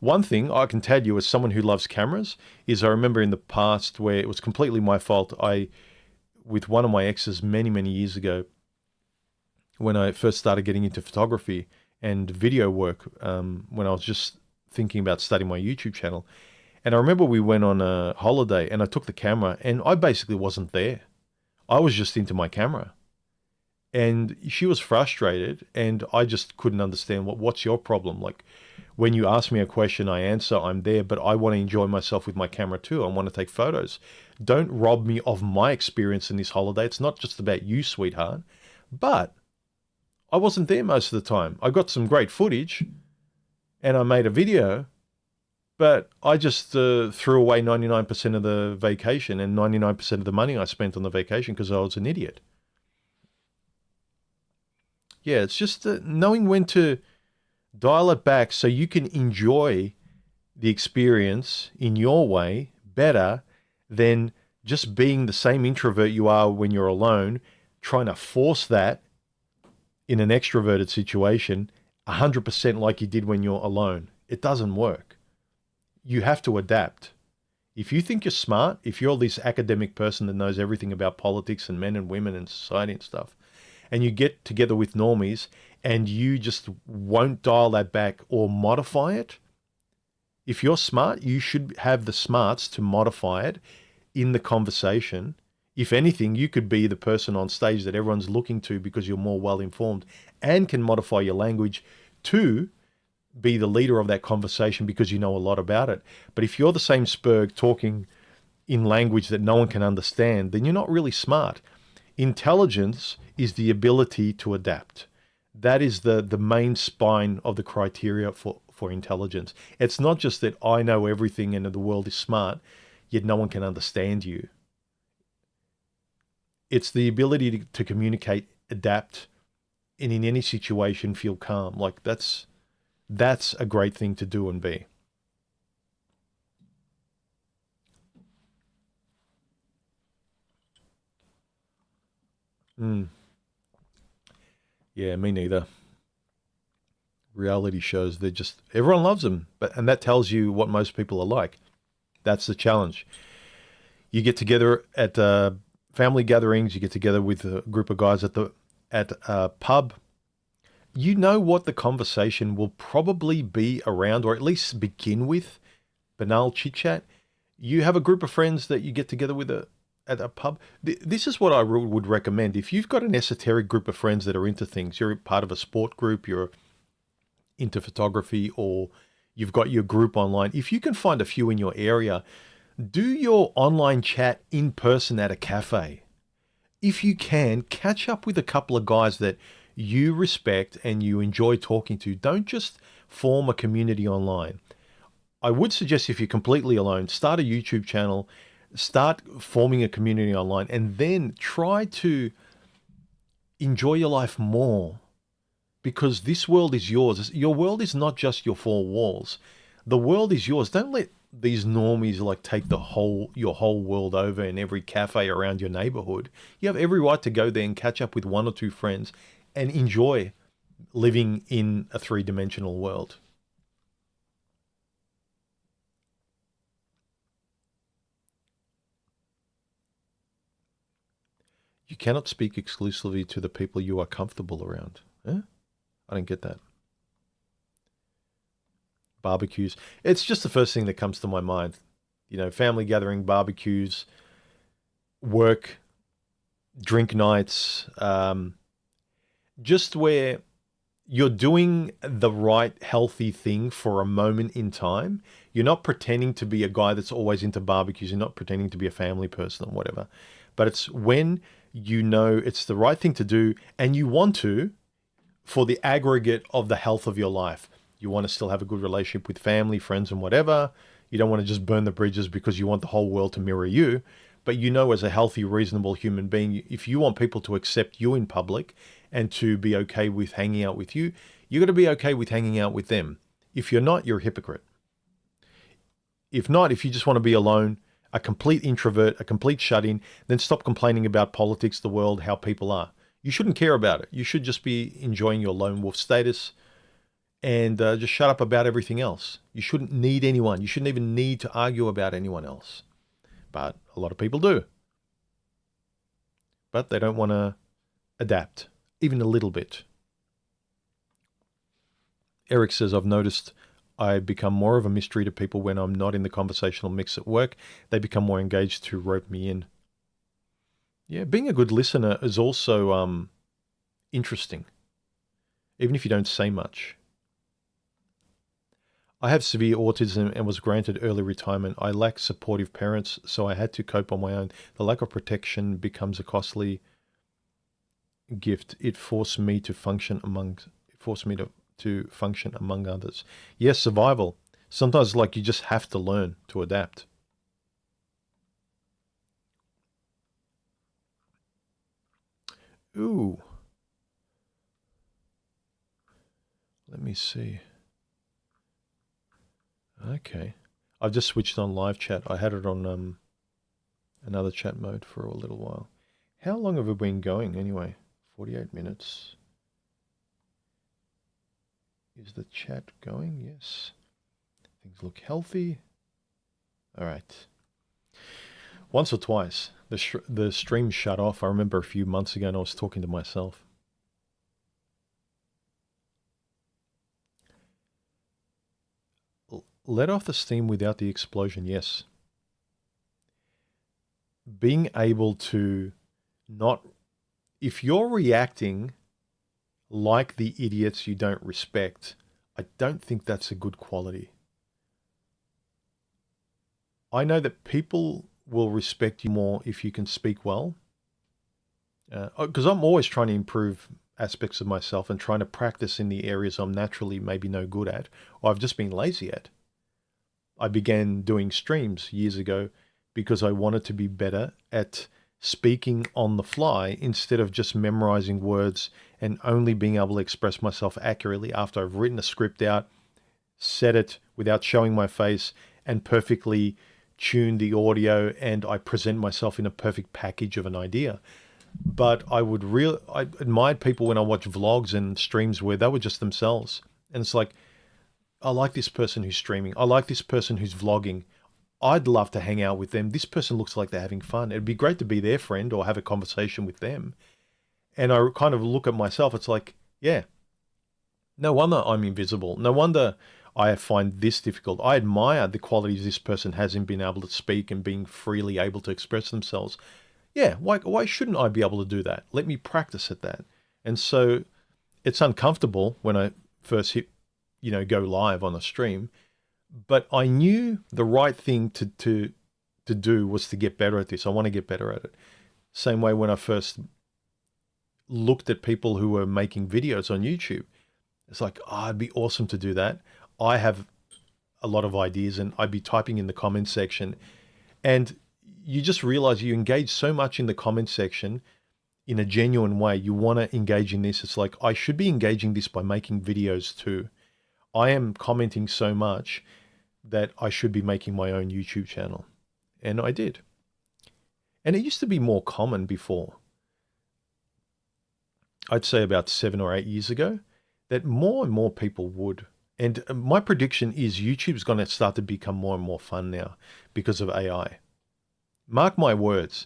One thing I can tell you as someone who loves cameras is I remember in the past where it was completely my fault. With one of my exes many, many years ago, when I first started getting into photography and video work, when I was just thinking about starting my YouTube channel. And I remember we went on a holiday and I took the camera and I basically wasn't there. I was just into my camera. And she was frustrated, and I just couldn't understand what's your problem? Like, when you ask me a question, I answer, I'm there, but I want to enjoy myself with my camera too. I want to take photos. Don't rob me of my experience in this holiday. It's not just about you, sweetheart. But I wasn't there most of the time. I got some great footage, and I made a video, but I just threw away 99% of the vacation and 99% of the money I spent on the vacation because I was an idiot. Yeah, it's just knowing when to dial it back so you can enjoy the experience in your way better than just being the same introvert you are when you're alone, trying to force that in an extroverted situation 100% like you did when you're alone. It doesn't work. You have to adapt. If you think you're smart, if you're this academic person that knows everything about politics and men and women and society and stuff, and you get together with normies and you just won't dial that back or modify it, if you're smart, you should have the smarts to modify it in the conversation. If anything, you could be the person on stage that everyone's looking to because you're more well-informed and can modify your language to be the leader of that conversation because you know a lot about it. But if you're the same Spurg talking in language that no one can understand, then you're not really smart. Intelligence is the ability to adapt. That is the main spine of the criteria for intelligence. It's not just that I know everything and the world is smart, yet no one can understand you. It's the ability to communicate, adapt, and in any situation feel calm. Like that's a great thing to do and be. Yeah, me neither. Reality shows, everyone loves them, and that tells you what most people are like. That's the challenge. You get together at family gatherings, you get together with a group of guys at a pub. You know what the conversation will probably be around, or at least begin with banal chit chat. You have a group of friends that you get together with at a pub. This is what I would recommend. If you've got an esoteric group of friends that are into things, you're part of a sport group, you're into photography, or You've got your group online. If you can find a few in your area, do your online chat in person at a cafe. If you can, catch up with a couple of guys that you respect and you enjoy talking to. Don't just form a community online. I would suggest if you're completely alone, start a YouTube channel, start forming a community online, and then try to enjoy your life more, because this world is yours. Your world is not just your four walls. The world is yours. Don't let these normies like take your whole world over in every cafe around your neighborhood. You have every right to go there and catch up with one or two friends and enjoy living in a three-dimensional world. You cannot speak exclusively to the people you are comfortable around. Eh? I don't get that. Barbecues. It's just the first thing that comes to my mind. You know, family gathering, barbecues, work, drink nights, just where you're doing the right healthy thing for a moment in time. You're not pretending to be a guy that's always into barbecues. You're not pretending to be a family person or whatever. But it's when you know it's the right thing to do and you want to, for the aggregate of the health of your life. You want to still have a good relationship with family, friends, and whatever. You don't want to just burn the bridges because you want the whole world to mirror you. But you know, as a healthy, reasonable human being, if you want people to accept you in public and to be okay with hanging out with you, you got to be okay with hanging out with them. If you're not, you're a hypocrite. If not, if you just want to be alone, a complete introvert, a complete shut-in, then stop complaining about politics, the world, how people are. You shouldn't care about it. You should just be enjoying your lone wolf status and just shut up about everything else. You shouldn't need anyone. You shouldn't even need to argue about anyone else. But a lot of people do. But they don't want to adapt, even a little bit. Eric says, I've noticed I become more of a mystery to people when I'm not in the conversational mix at work. They become more engaged to rope me in. Yeah, being a good listener is also interesting, even if you don't say much. I have severe autism and was granted early retirement. I lack supportive parents, so I had to cope on my own. The lack of protection becomes a costly gift. It forced me to function to function among others. Yes, survival. Sometimes like you just have to learn to adapt. Ooh. Let me see. Okay. I've just switched on live chat. I had it on another chat mode for a little while. How long have we been going anyway? 48 minutes. Is the chat going? Yes. Things look healthy. All right. Once or twice, the stream shut off. I remember a few months ago and I was talking to myself. Let off the steam without the explosion, yes. Being able to not... If you're reacting like the idiots you don't respect, I don't think that's a good quality. I know that people will respect you more if you can speak well. Because I'm always trying to improve aspects of myself and trying to practice in the areas I'm naturally maybe no good at, or I've just been lazy at. I began doing streams years ago because I wanted to be better at speaking on the fly instead of just memorizing words and only being able to express myself accurately after I've written a script out, said it without showing my face, and perfectly tuned the audio, and I present myself in a perfect package of an idea. But I admired people when I watch vlogs and streams where they were just themselves. And it's like, I like this person who's streaming. I like this person who's vlogging. I'd love to hang out with them. This person looks like they're having fun. It'd be great to be their friend or have a conversation with them. And I kind of look at myself. It's like, yeah, no wonder I'm invisible. No wonder I find this difficult. I admire the qualities this person has in being able to speak and being freely able to express themselves. Yeah, why shouldn't I be able to do that? Let me practice at that. And so it's uncomfortable when I first go live on a stream But I knew the right thing to do was to get better at this. I want to get better at it. Same way when I first looked at people who were making videos on YouTube. It's like, oh, it'd be awesome to do that. I have a lot of ideas, and I'd be typing in the comment section, and you just realize you engage so much in the comment section in a genuine way. You want to engage in this. It's like, I should be engaging this by making videos too. I am commenting so much that I should be making my own YouTube channel. And I did. And it used to be more common before. I'd say about 7 or 8 years ago, that more and more people would. And my prediction is YouTube's going to start to become more and more fun now because of AI. Mark my words,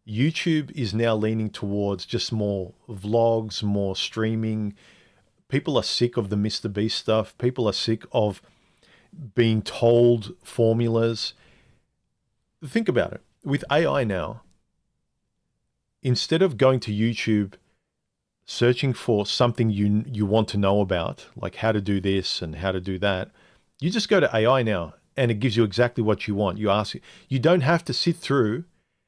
YouTube is now leaning towards just more vlogs, more streaming. People are sick of the Mr. Beast stuff. People are sick of being told formulas. Think about it. With AI now, instead of going to YouTube, searching for something you want to know about, like how to do this and how to do that, you just go to AI now and it gives you exactly what you want. You don't have to sit through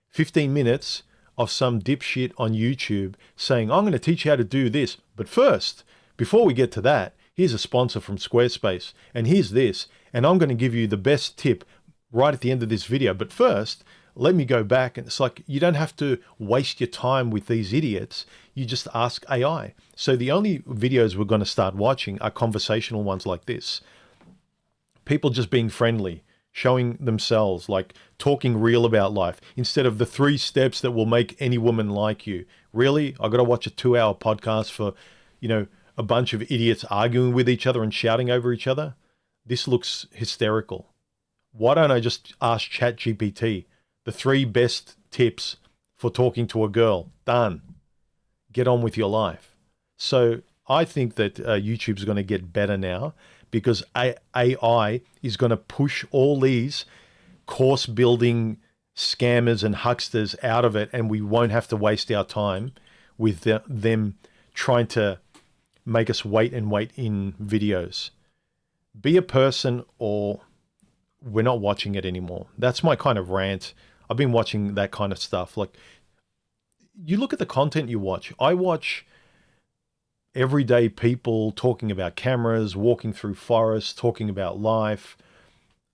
15 minutes of some dipshit on YouTube saying, I'm going to teach you how to do this. But first, before we get to that, here's a sponsor from Squarespace, and here's this, and I'm going to give you the best tip right at the end of this video. But first, let me go back. And it's like, you don't have to waste your time with these idiots. You just ask AI. So the only videos we're going to start watching are conversational ones like this. People just being friendly, showing themselves, like talking real about life, instead of the 3 steps that will make any woman like you. Really? I got to watch a 2-hour podcast for, a bunch of idiots arguing with each other and shouting over each other? This looks hysterical. Why don't I just ask ChatGPT the 3 best tips for talking to a girl? Done. Get on with your life. So I think that YouTube's going to get better now because AI is going to push all these course building scammers and hucksters out of it, and we won't have to waste our time with them trying to make us wait and wait in videos. Be a person, or we're not watching it anymore. That's my kind of rant. I've been watching that kind of stuff. Like, you look at the content you watch. I watch everyday people talking about cameras, walking through forests, talking about life,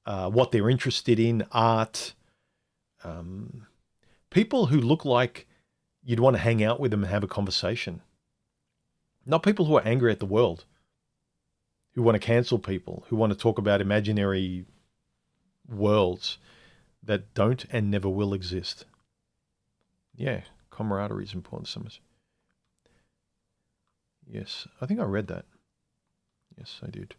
what they're interested in, art. People who look like you'd want to hang out with them and have a conversation. Not people who are angry at the world, who want to cancel people, who want to talk about imaginary worlds that don't and never will exist. Yeah, camaraderie is important so much. Yes, I think I read that. Yes, I did.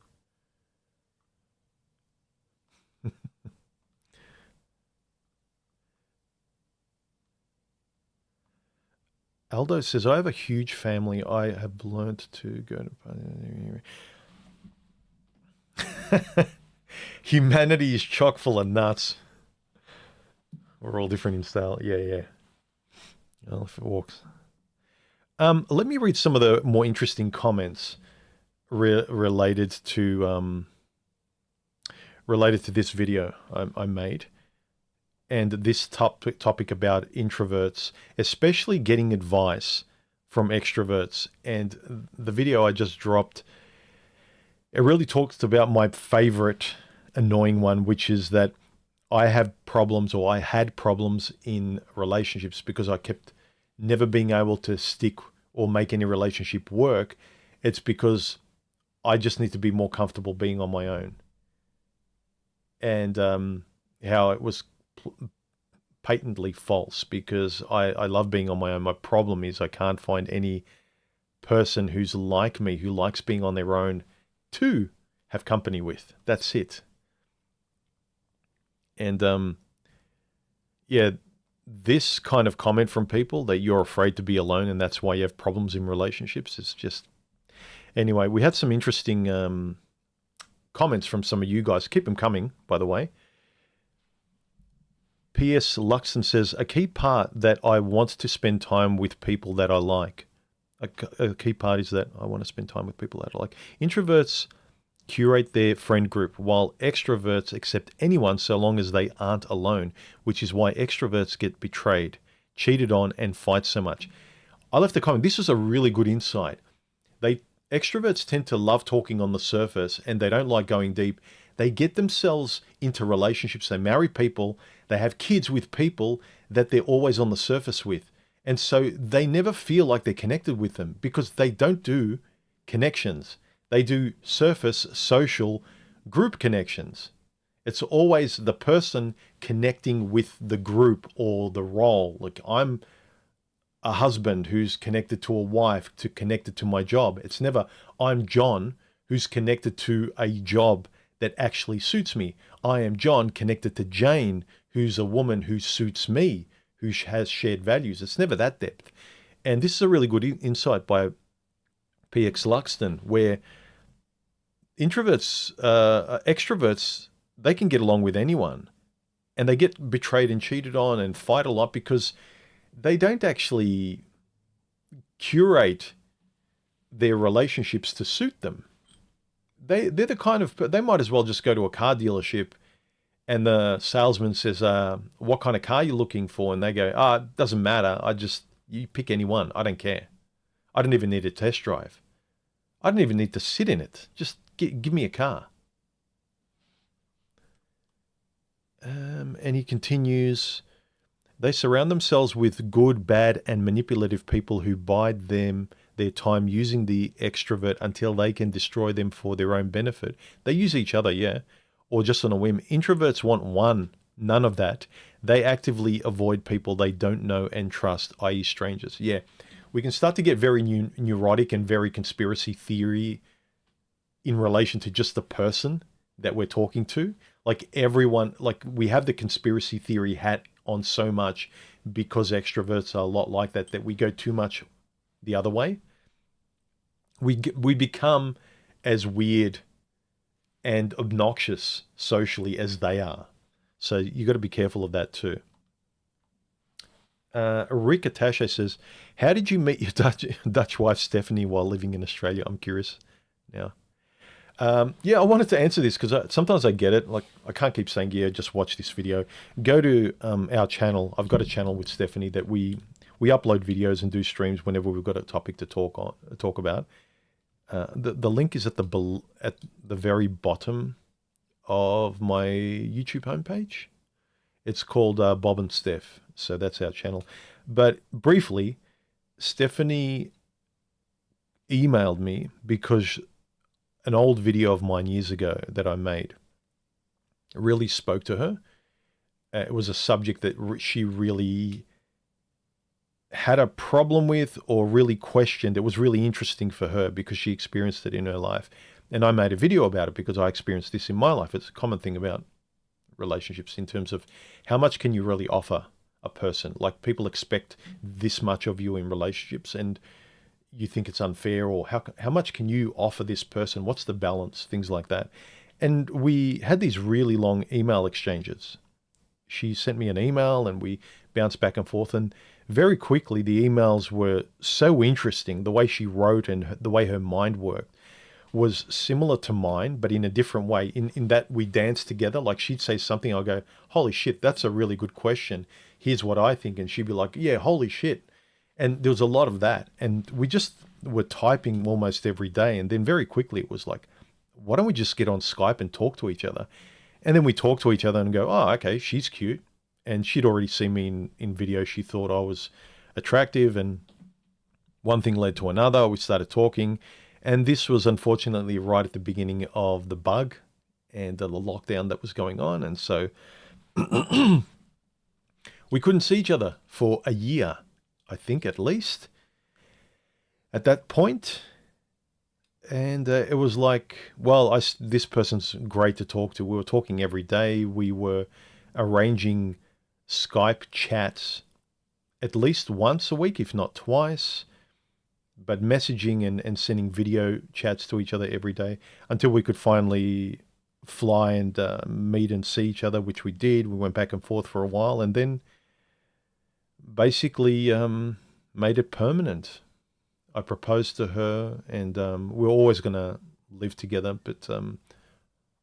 Aldo says, I have a huge family. I have learned to go to... Humanity is chock full of nuts. We're all different in style. Yeah. Well, if it walks. Let me read some of the more interesting comments related to this video I made, and this topic about introverts, especially getting advice from extroverts. And the video I just dropped, it really talks about my favorite annoying one, which is that I have problems, or I had problems in relationships because I kept never being able to stick or make any relationship work. It's because I just need to be more comfortable being on my own. And how it was patently false, because I love being on my own. My problem is I can't find any person who's like me, who likes being on their own, to have company with. That's it. And yeah, this kind of comment from people that you're afraid to be alone and that's why you have problems in relationships is just... Anyway, we had some interesting comments from some of you guys. Keep them coming, by the way. P.S. Luxon says, a key part that I want to spend time with people that I like. A key part is that I want to spend time with people that I like. Introverts curate their friend group, while extroverts accept anyone so long as they aren't alone, which is why extroverts get betrayed, cheated on, and fight so much. I left a comment. This is a really good insight. Extroverts tend to love talking on the surface and they don't like going deep. They get themselves into relationships. They marry people. They have kids with people that they're always on the surface with. And so they never feel like they're connected with them because they don't do connections. They do surface social group connections. It's always the person connecting with the group or the role. Like I'm a husband who's connected to a wife, connected to my job. It's never I'm John who's connected to a job that actually suits me. I am John connected to Jane, who's a woman who suits me, who has shared values. It's never that depth. And this is a really good insight by PX Luxton, where extroverts, they can get along with anyone and they get betrayed and cheated on and fight a lot because they don't actually curate their relationships to suit them. They're the kind of, they might as well just go to a car dealership and the salesman says, what kind of car are you looking for? And they go, it doesn't matter. You pick any one. I don't care. I don't even need a test drive. I don't even need to sit in it. Just give me a car. And he continues, they surround themselves with good, bad, and manipulative people who bide them their time using the extrovert until they can destroy them for their own benefit. They use each other, yeah, or just on a whim. Introverts want none of that. They actively avoid people they don't know and trust, i.e. strangers. Yeah, we can start to get very neurotic and very conspiracy theory in relation to just the person that we're talking to. Like everyone, like we have the conspiracy theory hat on so much because extroverts are a lot like that we go too much the other way. We become as weird and obnoxious socially as they are. So you got to be careful of that too. Rika Tashe says, how did you meet your Dutch wife Stephanie while living in Australia? I'm curious now. Yeah, I wanted to answer this because sometimes I get it. Like, I can't keep saying, yeah, just watch this video. Go to our channel. I've got a channel with Stephanie that we upload videos and do streams whenever we've got a topic to talk about. The link is at the very bottom of my YouTube homepage. It's called Bob and Steph. So that's our channel. But briefly, Stephanie emailed me because an old video of mine years ago that I made really spoke to her. It was a subject that she really had a problem with or really questioned. It was really interesting for her because she experienced it in her life. And I made a video about it because I experienced this in my life. It's a common thing about relationships in terms of how much can you really offer a person? Like people expect this much of you in relationships and you think it's unfair, or how much can you offer this person? What's the balance? Things like that. And we had these really long email exchanges. She sent me an email and we bounced back and forth. And very quickly, the emails were so interesting. The way she wrote and the way her mind worked was similar to mine, but in a different way, in that we danced together. Like she'd say something, I'll go, holy shit, that's a really good question. Here's what I think. And she'd be like, yeah, holy shit. And there was a lot of that. And we just were typing almost every day. And then very quickly it was like, why don't we just get on Skype and talk to each other? And then we talk to each other and go, oh, okay, she's cute. And she'd already seen me in video. She thought I was attractive. And one thing led to another. We started talking. And this was unfortunately right at the beginning of the bug and the lockdown that was going on. And so we couldn't see each other for a year. I think at least at that point. And it was like, well, this person's great to talk to. We were talking every day. We were arranging Skype chats at least once a week, if not twice, but messaging and sending video chats to each other every day until we could finally fly and meet and see each other, which we did. We went back and forth for a while and then basically made it permanent. I proposed to her and we were always going to live together. But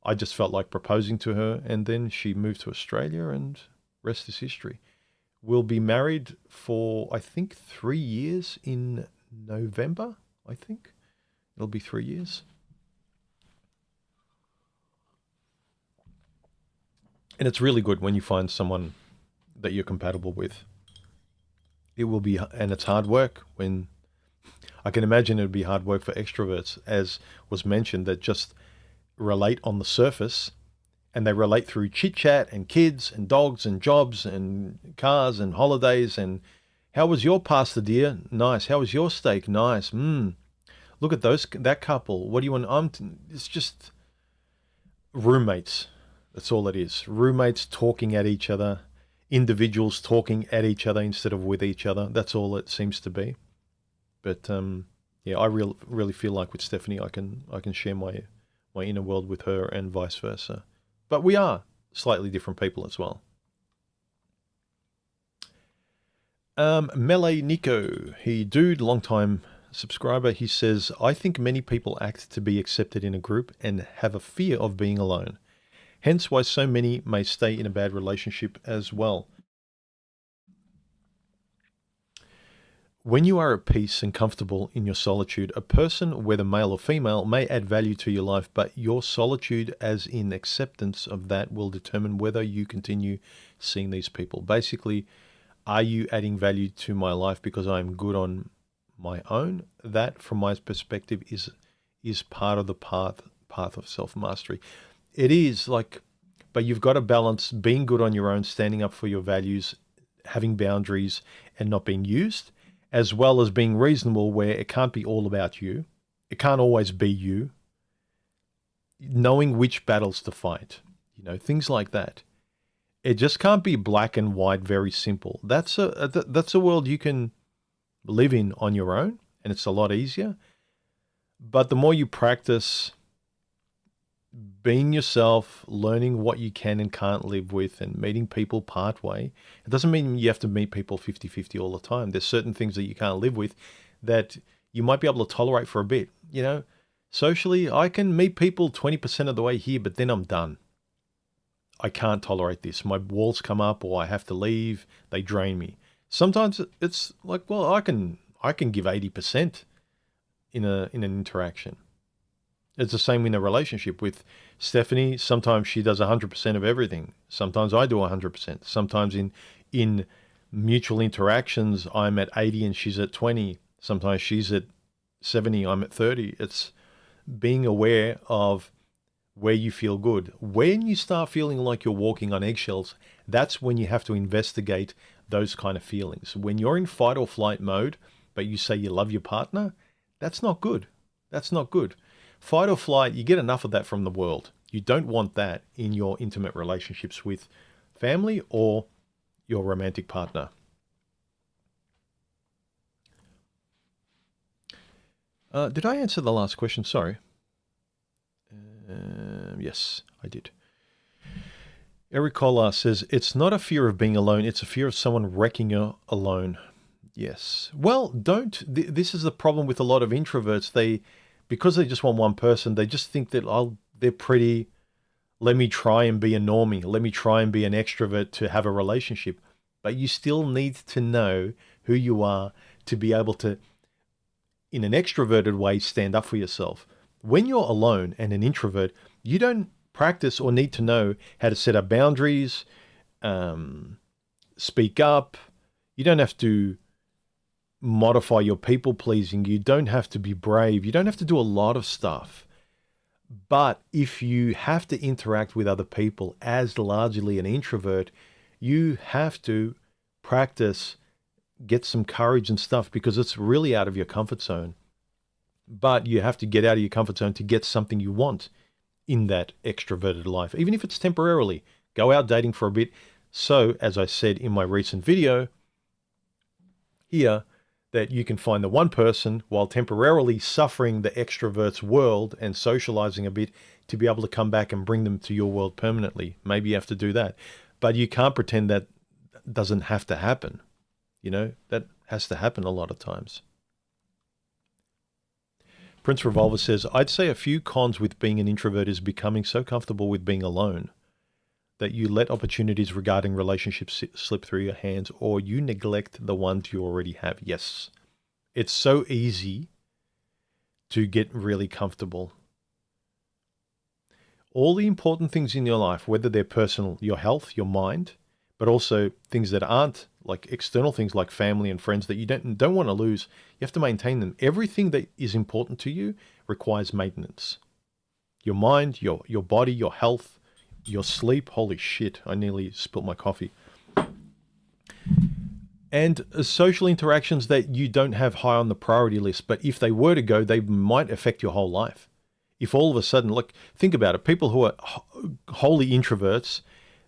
I just felt like proposing to her, and then she moved to Australia, and rest is history. We'll be married for, I think, 3 years in November. I think it'll be 3 years. And it's really good when you find someone that you're compatible with. It will be, and it's hard work. When I can imagine it would be hard work for extroverts, as was mentioned, that just relate on the surface, and they relate through chit chat and kids and dogs and jobs and cars and holidays. And how was your pasta, dear? Nice. How was your steak? Nice. Look at that couple. What do you want? It's just roommates. That's all it is. Roommates talking at each other, individuals talking at each other instead of with each other. That's all it seems to be. But yeah, I really feel like with Stephanie, I can share my inner world with her, and vice versa. But we are slightly different people as well. Melee Nico, long time subscriber. He says, I think many people act to be accepted in a group and have a fear of being alone. Hence why so many may stay in a bad relationship as well. When you are at peace and comfortable in your solitude, a person, whether male or female, may add value to your life, but your solitude, as in acceptance of that, will determine whether you continue seeing these people. Basically, are you adding value to my life because I'm good on my own? That, from my perspective, is part of the path of self-mastery. It is like, but you've got to balance being good on your own, standing up for your values, having boundaries, and not being used, as well as being reasonable, where it can't be all about you. It can't always be you. Knowing which battles to fight, things like that. It just can't be black and white, very simple. That's a world you can live in on your own, and it's a lot easier. But the more you practice being yourself, learning what you can and can't live with, and meeting people partway. It doesn't mean you have to meet people 50-50 all the time. There's certain things that you can't live with that you might be able to tolerate for a bit. Socially, I can meet people 20% of the way here, but then I'm done. I can't tolerate this. My walls come up, or I have to leave. They drain me. Sometimes it's like, well, I can give 80% in an interaction. It's the same in a relationship with Stephanie. Sometimes she does 100% of everything. Sometimes I do 100%. Sometimes in mutual interactions, I'm at 80 and she's at 20. Sometimes she's at 70, I'm at 30. It's being aware of where you feel good. When you start feeling like you're walking on eggshells, that's when you have to investigate those kind of feelings. When you're in fight or flight mode, but you say you love your partner, that's not good. That's not good. Fight or flight, you get enough of that from the world. You don't want that in your intimate relationships with family or your romantic partner. Did I answer the last question? Sorry. Yes, I did. Eric Collar says, it's not a fear of being alone. It's a fear of someone wrecking you alone. Yes. Well, this is the problem with a lot of introverts. Because they just want one person, they just think that, they're pretty. Let me try and be a normie. Let me try and be an extrovert to have a relationship. But you still need to know who you are to be able to, in an extroverted way, stand up for yourself. When you're alone and an introvert, you don't practice or need to know how to set up boundaries, speak up. You don't have to modify your people pleasing. You don't have to be brave. You don't have to do a lot of stuff. But if you have to interact with other people as largely an introvert, you have to practice, get some courage and stuff, because it's really out of your comfort zone. But you have to get out of your comfort zone to get something you want in that extroverted life, even if it's temporarily. Go out dating for a bit. So, as I said in my recent video here, that you can find the one person while temporarily suffering the extrovert's world and socializing a bit to be able to come back and bring them to your world permanently. Maybe you have to do that. But you can't pretend that doesn't have to happen. That has to happen a lot of times. Prince Revolver says, I'd say a few cons with being an introvert is becoming so comfortable with being alone that you let opportunities regarding relationships slip through your hands, or you neglect the ones you already have. Yes. It's so easy to get really comfortable. All the important things in your life, whether they're personal, your health, your mind, but also things that aren't, like external things like family and friends that you don't want to lose, you have to maintain them. Everything that is important to you requires maintenance. Your mind, your body, your health, your sleep. Holy shit, I nearly spilt my coffee. And social interactions that you don't have high on the priority list, but if they were to go, they might affect your whole life. If all of a sudden, look, think about it, people who are wholly introverts,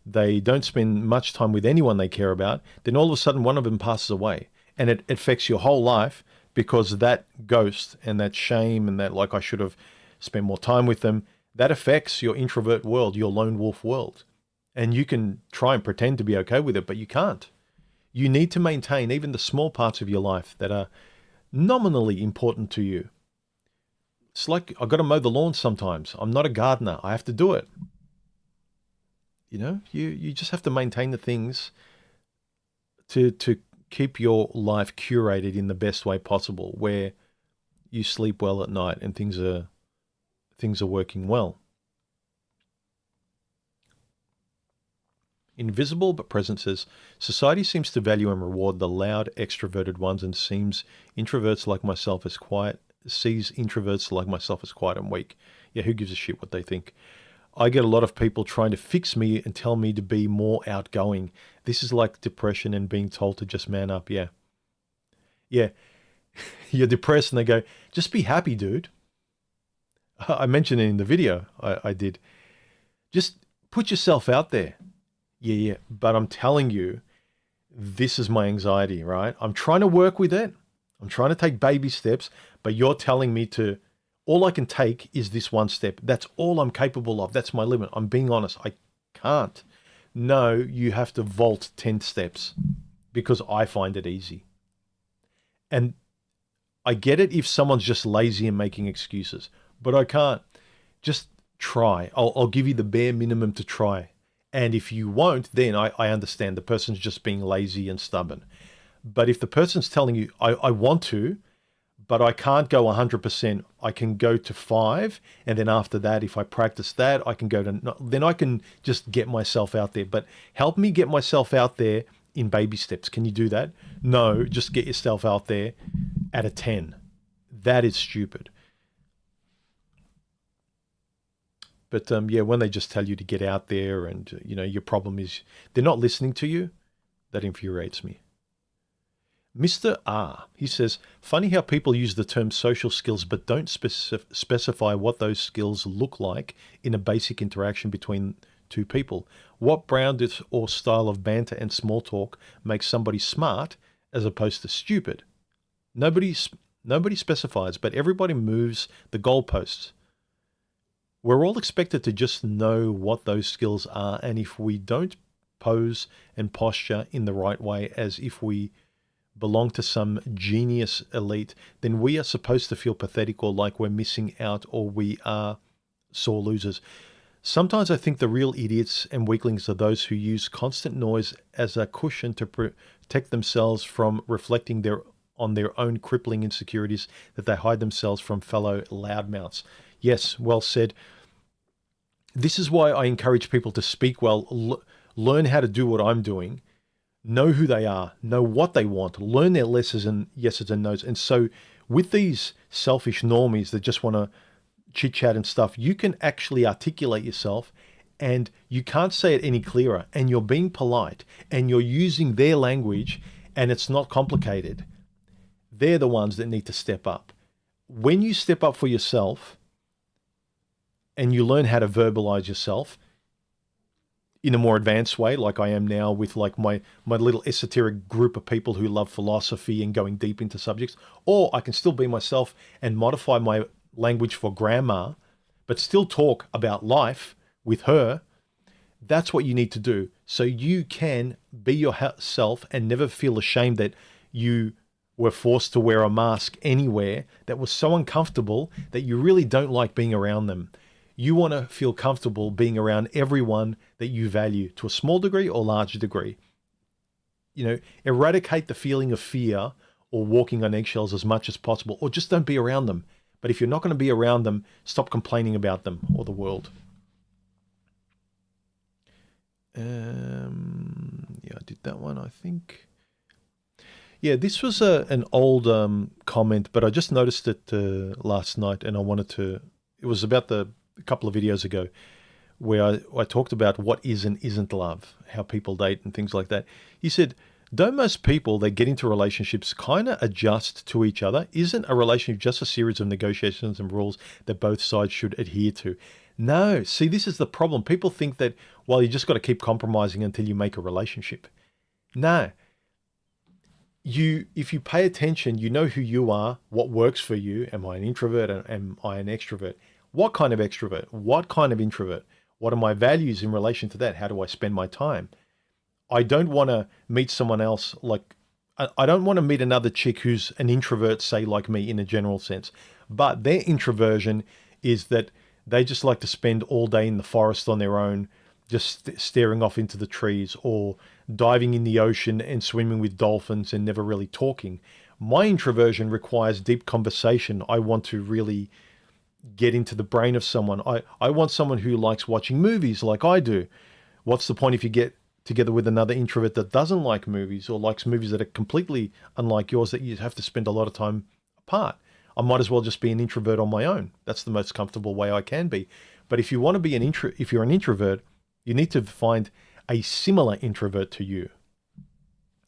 they don't spend much time with anyone they care about, then all of a sudden one of them passes away. And it affects your whole life because that ghost and that shame and that, like, I should have spent more time with them, that affects your introvert world, your lone wolf world. And you can try and pretend to be okay with it, but you can't. You need to maintain even the small parts of your life that are nominally important to you. It's like, I've got to mow the lawn sometimes. I'm not a gardener. I have to do it. You know, you just have to maintain the things to keep your life curated in the best way possible, where you sleep well at night and things are working well. Invisible but present says, society seems to value and reward the loud, extroverted ones, and sees introverts like myself as quiet and weak. Yeah, who gives a shit what they think? I get a lot of people trying to fix me and tell me to be more outgoing. This is like depression and being told to just man up. Yeah. Yeah. You're depressed and they go, just be happy, dude. I mentioned it in the video I did. Just put yourself out there. Yeah. But I'm telling you, this is my anxiety, right? I'm trying to work with it. I'm trying to take baby steps, but you're telling me to, all I can take is this one step. That's all I'm capable of. That's my limit. I'm being honest. I can't. No, you have to vault 10 steps because I find it easy. And I get it if someone's just lazy and making excuses, but I can't. Just try. I'll give you the bare minimum to try. And if you won't, then I understand the person's just being lazy and stubborn. But if the person's telling you, I want to, but I can't go 100%, I can go to 5. And then after that, if I practice that, I can go to, then I can just get myself out there. But help me get myself out there in baby steps. Can you do that? No, just get yourself out there at a 10. That is stupid. But yeah, when they just tell you to get out there and, you know, your problem is they're not listening to you, that infuriates me. Mr. R, he says, funny how people use the term social skills but don't specify what those skills look like in a basic interaction between two people. What brand or style of banter and small talk makes somebody smart as opposed to stupid? Nobody specifies, but everybody moves the goalposts. We're all expected to just know what those skills are, and if we don't pose and posture in the right way as if we belong to some genius elite, then we are supposed to feel pathetic or like we're missing out or we are sore losers. Sometimes I think the real idiots and weaklings are those who use constant noise as a cushion to protect themselves from reflecting on their own crippling insecurities, that they hide themselves from fellow loudmouths. Yes, well said. This is why I encourage people to speak well, learn how to do what I'm doing, know who they are, know what they want, learn their yeses and nos. And so with these selfish normies that just want to chit chat and stuff, you can actually articulate yourself and you can't say it any clearer, and you're being polite and you're using their language and it's not complicated. They're the ones that need to step up. When you step up for yourself and you learn how to verbalize yourself in a more advanced way, like I am now with like my little esoteric group of people who love philosophy and going deep into subjects, or I can still be myself and modify my language for grandma, but still talk about life with her. That's what you need to do. So you can be yourself and never feel ashamed that you were forced to wear a mask anywhere that was so uncomfortable that you really don't like being around them. You want to feel comfortable being around everyone that you value to a small degree or large degree. Eradicate the feeling of fear or walking on eggshells as much as possible, or just don't be around them. But if you're not going to be around them, stop complaining about them or the world. I did that one, I think. Yeah, this was an old comment, but I just noticed it last night, and I wanted to. It was about a couple of videos ago where I talked about what is and isn't love, how people date and things like that. He said, don't most people that get into relationships kind of adjust to each other? Isn't a relationship just a series of negotiations and rules that both sides should adhere to? No, see, this is the problem. People think that, well, you just got to keep compromising until you make a relationship. No. If you pay attention, you know who you are, what works for you. Am I an introvert? Am I an extrovert? What kind of extrovert? What kind of introvert? What are my values in relation to that? How do I spend my time? I don't want to meet someone else I don't want to meet another chick who's an introvert, say like me in a general sense. But their introversion is that they just like to spend all day in the forest on their own, just staring off into the trees, or diving in the ocean and swimming with dolphins and never really talking. My introversion requires deep conversation. I want to really get into the brain of someone. I want someone who likes watching movies like I do. What's the point if you get together with another introvert that doesn't like movies or likes movies that are completely unlike yours, that you have to spend a lot of time apart? I might as well just be an introvert on my own. That's the most comfortable way I can be. But if you want to be if you're an introvert, you need to find a similar introvert to you.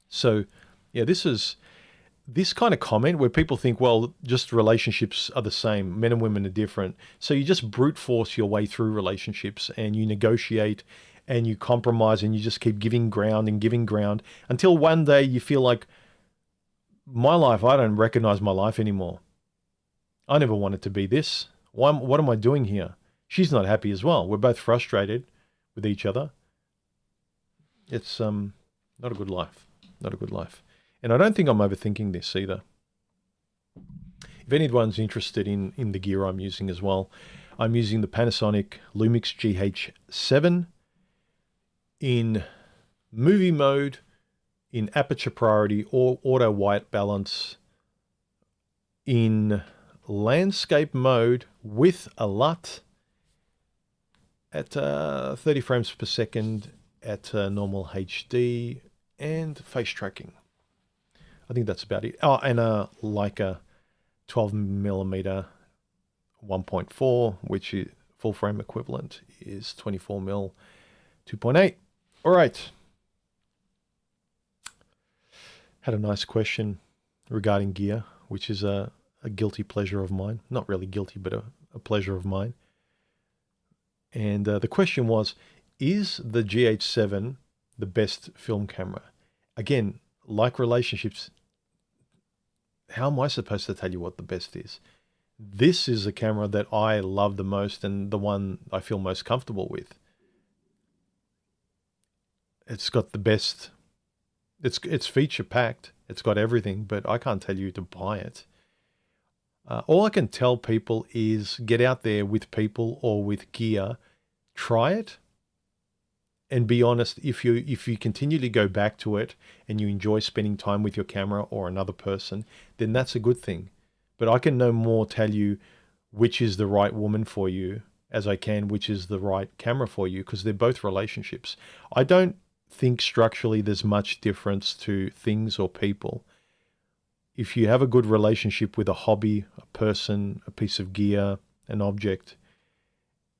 So, yeah, this kind of comment where people think, well, just relationships are the same. Men and women are different. So you just brute force your way through relationships, and you negotiate and you compromise, and you just keep giving ground until one day you feel like, my life, I don't recognize my life anymore. I never wanted to be this. What am I doing here? She's not happy as well. We're both frustrated with each other. It's not a good life. Not a good life. And I don't think I'm overthinking this either. If anyone's interested in the gear I'm using as well, I'm using the Panasonic Lumix GH7 in movie mode, in aperture priority or auto white balance, in landscape mode with a LUT at 30 frames per second at normal HD, and face tracking. I think that's about it. Oh, and a Leica 12mm 1.4, which is full frame equivalent is 24mm 2.8. All right. Had a nice question regarding gear, which is a guilty pleasure of mine. Not really guilty, but a pleasure of mine. And the question was, is the GH7 the best film camera? Again, like relationships, how am I supposed to tell you what the best is? This is a camera that I love the most and the one I feel most comfortable with. It's got the best, it's feature packed. It's got everything, but I can't tell you to buy it. All I can tell people is get out there with people or with gear, try it, and be honest. If you continue to go back to it and you enjoy spending time with your camera or another person, then that's a good thing. But I can no more tell you which is the right woman for you as I can which is the right camera for you, because they're both relationships. I don't think structurally there's much difference to things or people. If you have a good relationship with a hobby, a person, a piece of gear, an object,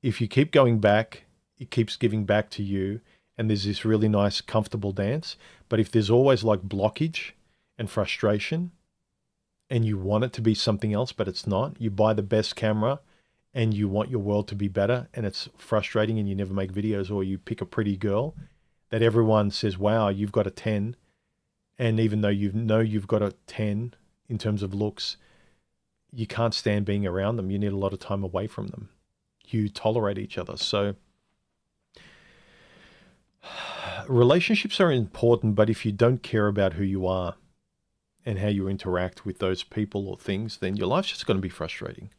if you keep going back, it keeps giving back to you, and there's this really nice, comfortable dance. But if there's always like blockage and frustration, and you want it to be something else, but it's not, you buy the best camera and you want your world to be better, and it's frustrating and you never make videos, or you pick a pretty girl that everyone says, wow, you've got a 10. And even though you've got a 10 in terms of looks, you can't stand being around them. You need a lot of time away from them. You tolerate each other. So relationships are important, but if you don't care about who you are, and how you interact with those people or things, then your life's just going to be frustrating.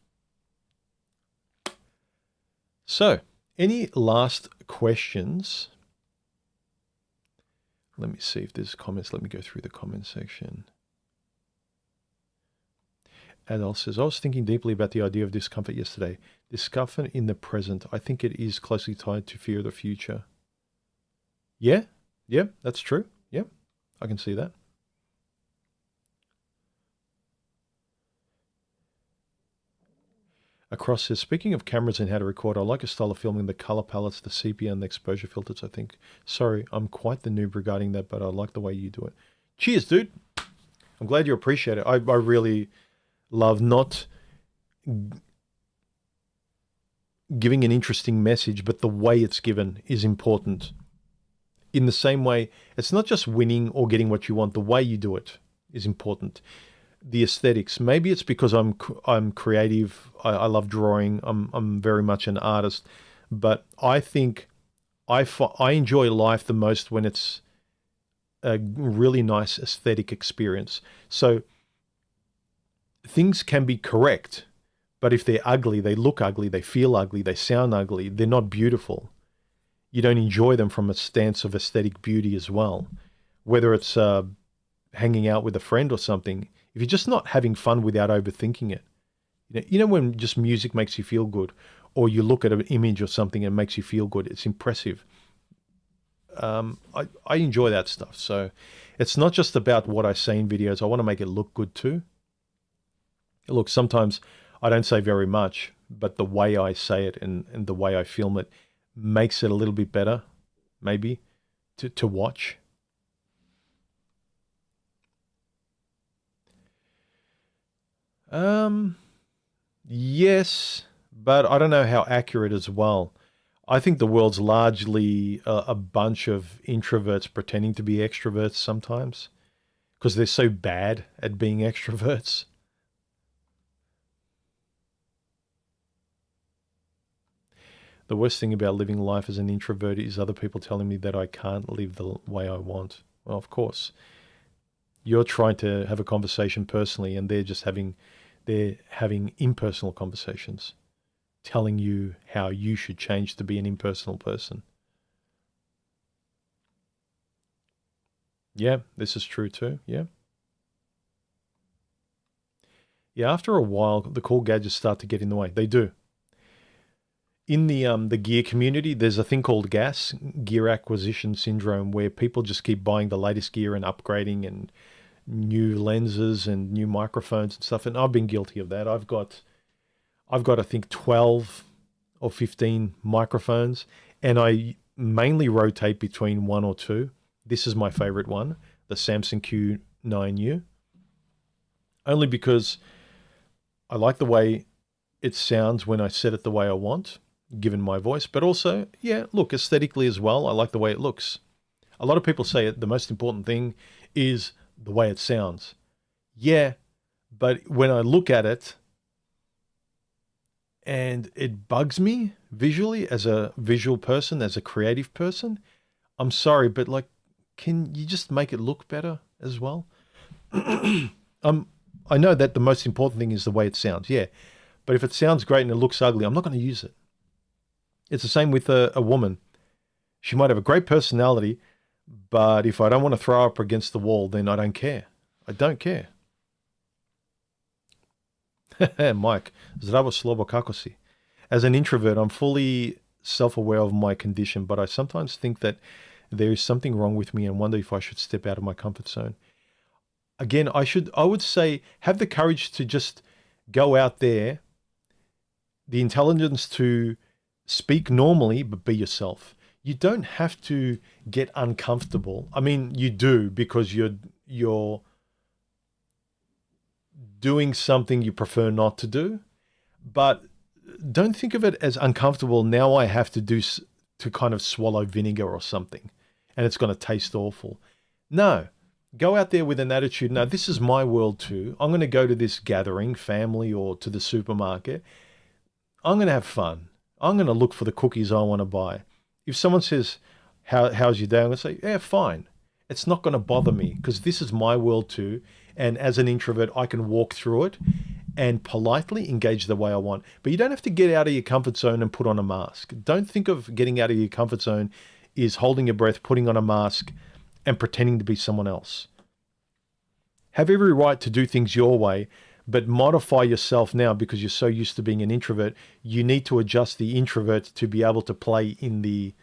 So, any last questions? Let me see if there's comments. Let me go through the comment section. Adol says, I was thinking deeply about the idea of discomfort yesterday. Discomfort in the present. I think it is closely tied to fear of the future. Yeah, that's true. Yeah, I can see that. Across says, speaking of cameras and how to record, I like a style of filming, the color palettes, the sepia and the exposure filters, I think. Sorry, I'm quite the noob regarding that, but I like the way you do it. Cheers, dude. I'm glad you appreciate it. I really love not giving an interesting message, but the way it's given is important. In the same way, it's not just winning or getting what you want. The way you do it is important. The aesthetics. Maybe it's because I'm creative. I love drawing. I'm very much an artist, but I think I enjoy life the most when it's a really nice aesthetic experience. So things can be correct, but if they're ugly, they look ugly, they feel ugly, they sound ugly, they're not beautiful. You don't enjoy them from a stance of aesthetic beauty as well. Whether it's hanging out with a friend or something, if you're just not having fun without overthinking it, you know when just music makes you feel good, or you look at an image or something and it makes you feel good, it's impressive. I enjoy that stuff. So it's not just about what I say in videos. I want to make it look good too. Look, sometimes I don't say very much, but the way I say it and the way I film it makes it a little bit better, maybe, to watch. Yes, but I don't know how accurate as well. I think the world's largely a bunch of introverts pretending to be extroverts sometimes because they're so bad at being extroverts. The worst thing about living life as an introvert is other people telling me that I can't live the way I want. Well, of course. You're trying to have a conversation personally and they're having impersonal conversations, telling you how you should change to be an impersonal person. Yeah, this is true too. Yeah. Yeah, after a while, the cool gadgets start to get in the way. They do. In the gear community, there's a thing called GAS, gear acquisition syndrome, where people just keep buying the latest gear and upgrading and new lenses and new microphones and stuff. And I've been guilty of that. I've got I think 12 or 15 microphones, and I mainly rotate between one or two. This is my favorite one, the Samsung Q9U, only because I like the way it sounds when I set it the way I want, given my voice, but also, yeah, look, aesthetically as well, I like the way it looks. A lot of people say the most important thing is the way it sounds. Yeah, but when I look at it and it bugs me visually as a visual person, as a creative person, I'm sorry, but like, can you just make it look better as well? I know that the most important thing is the way it sounds, yeah. But if it sounds great and it looks ugly, I'm not going to use it. It's the same with a woman. She might have a great personality, but if I don't want to throw up against the wall, then I don't care. I don't care. Mike, zdravo slobo kako si. As an introvert, I'm fully self-aware of my condition, but I sometimes think that there is something wrong with me and wonder if I should step out of my comfort zone. Again, I would say have the courage to just go out there, the intelligence to speak normally, but be yourself. You don't have to get uncomfortable. I mean, you do because you're doing something you prefer not to do, but don't think of it as uncomfortable. Now I have to kind of swallow vinegar or something, and it's going to taste awful. No, go out there with an attitude. No, this is my world too. I'm going to go to this gathering, family, or to the supermarket. I'm going to have fun. I'm going to look for the cookies I want to buy. If someone says, how's your day? I'm going to say, yeah, fine. It's not going to bother me because this is my world too. And as an introvert, I can walk through it and politely engage the way I want. But you don't have to get out of your comfort zone and put on a mask. Don't think of getting out of your comfort zone is holding your breath, putting on a mask, and pretending to be someone else. Have every right to do things your way, but modify yourself now because you're so used to being an introvert. You need to adjust the introvert to be able to play in the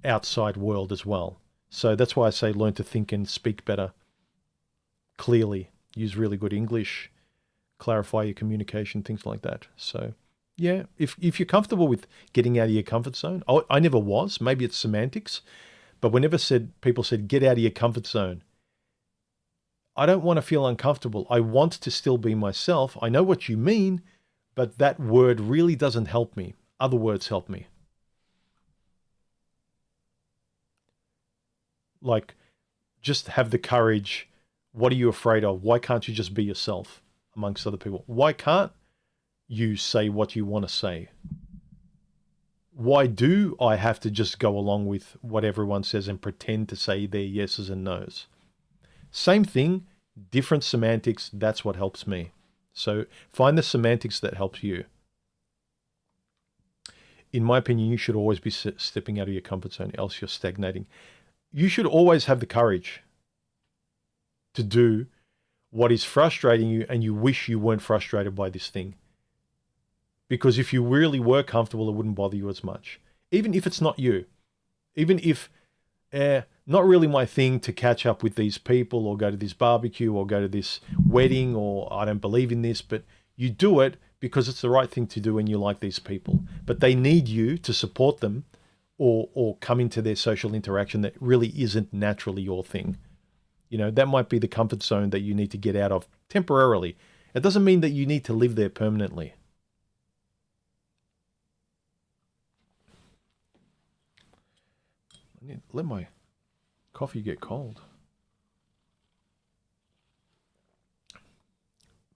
outside world as well. So that's why I say learn to think and speak better, clearly, use really good English, clarify your communication, things like that. So yeah, if you're comfortable with getting out of your comfort zone, I never was, maybe it's semantics, but whenever people said, get out of your comfort zone, I don't want to feel uncomfortable. I want to still be myself. I know what you mean, but that word really doesn't help me. Other words help me. Like, just have the courage. What are you afraid of? Why can't you just be yourself amongst other people? Why can't you say what you want to say? Why do I have to just go along with what everyone says and pretend to say their yeses and nos? Same thing, different semantics. That's what helps me. So find the semantics that helps you. In my opinion, you should always be stepping out of your comfort zone, else you're stagnating. You should always have the courage to do what is frustrating you and you wish you weren't frustrated by this thing. Because if you really were comfortable, it wouldn't bother you as much. Even if it's not you. Even if not really my thing to catch up with these people or go to this barbecue or go to this wedding or I don't believe in this, but you do it because it's the right thing to do and you like these people. But they need you to support them or come into their social interaction that really isn't naturally your thing. You know, that might be the comfort zone that you need to get out of temporarily. It doesn't mean that you need to live there permanently. I need to let my coffee get cold.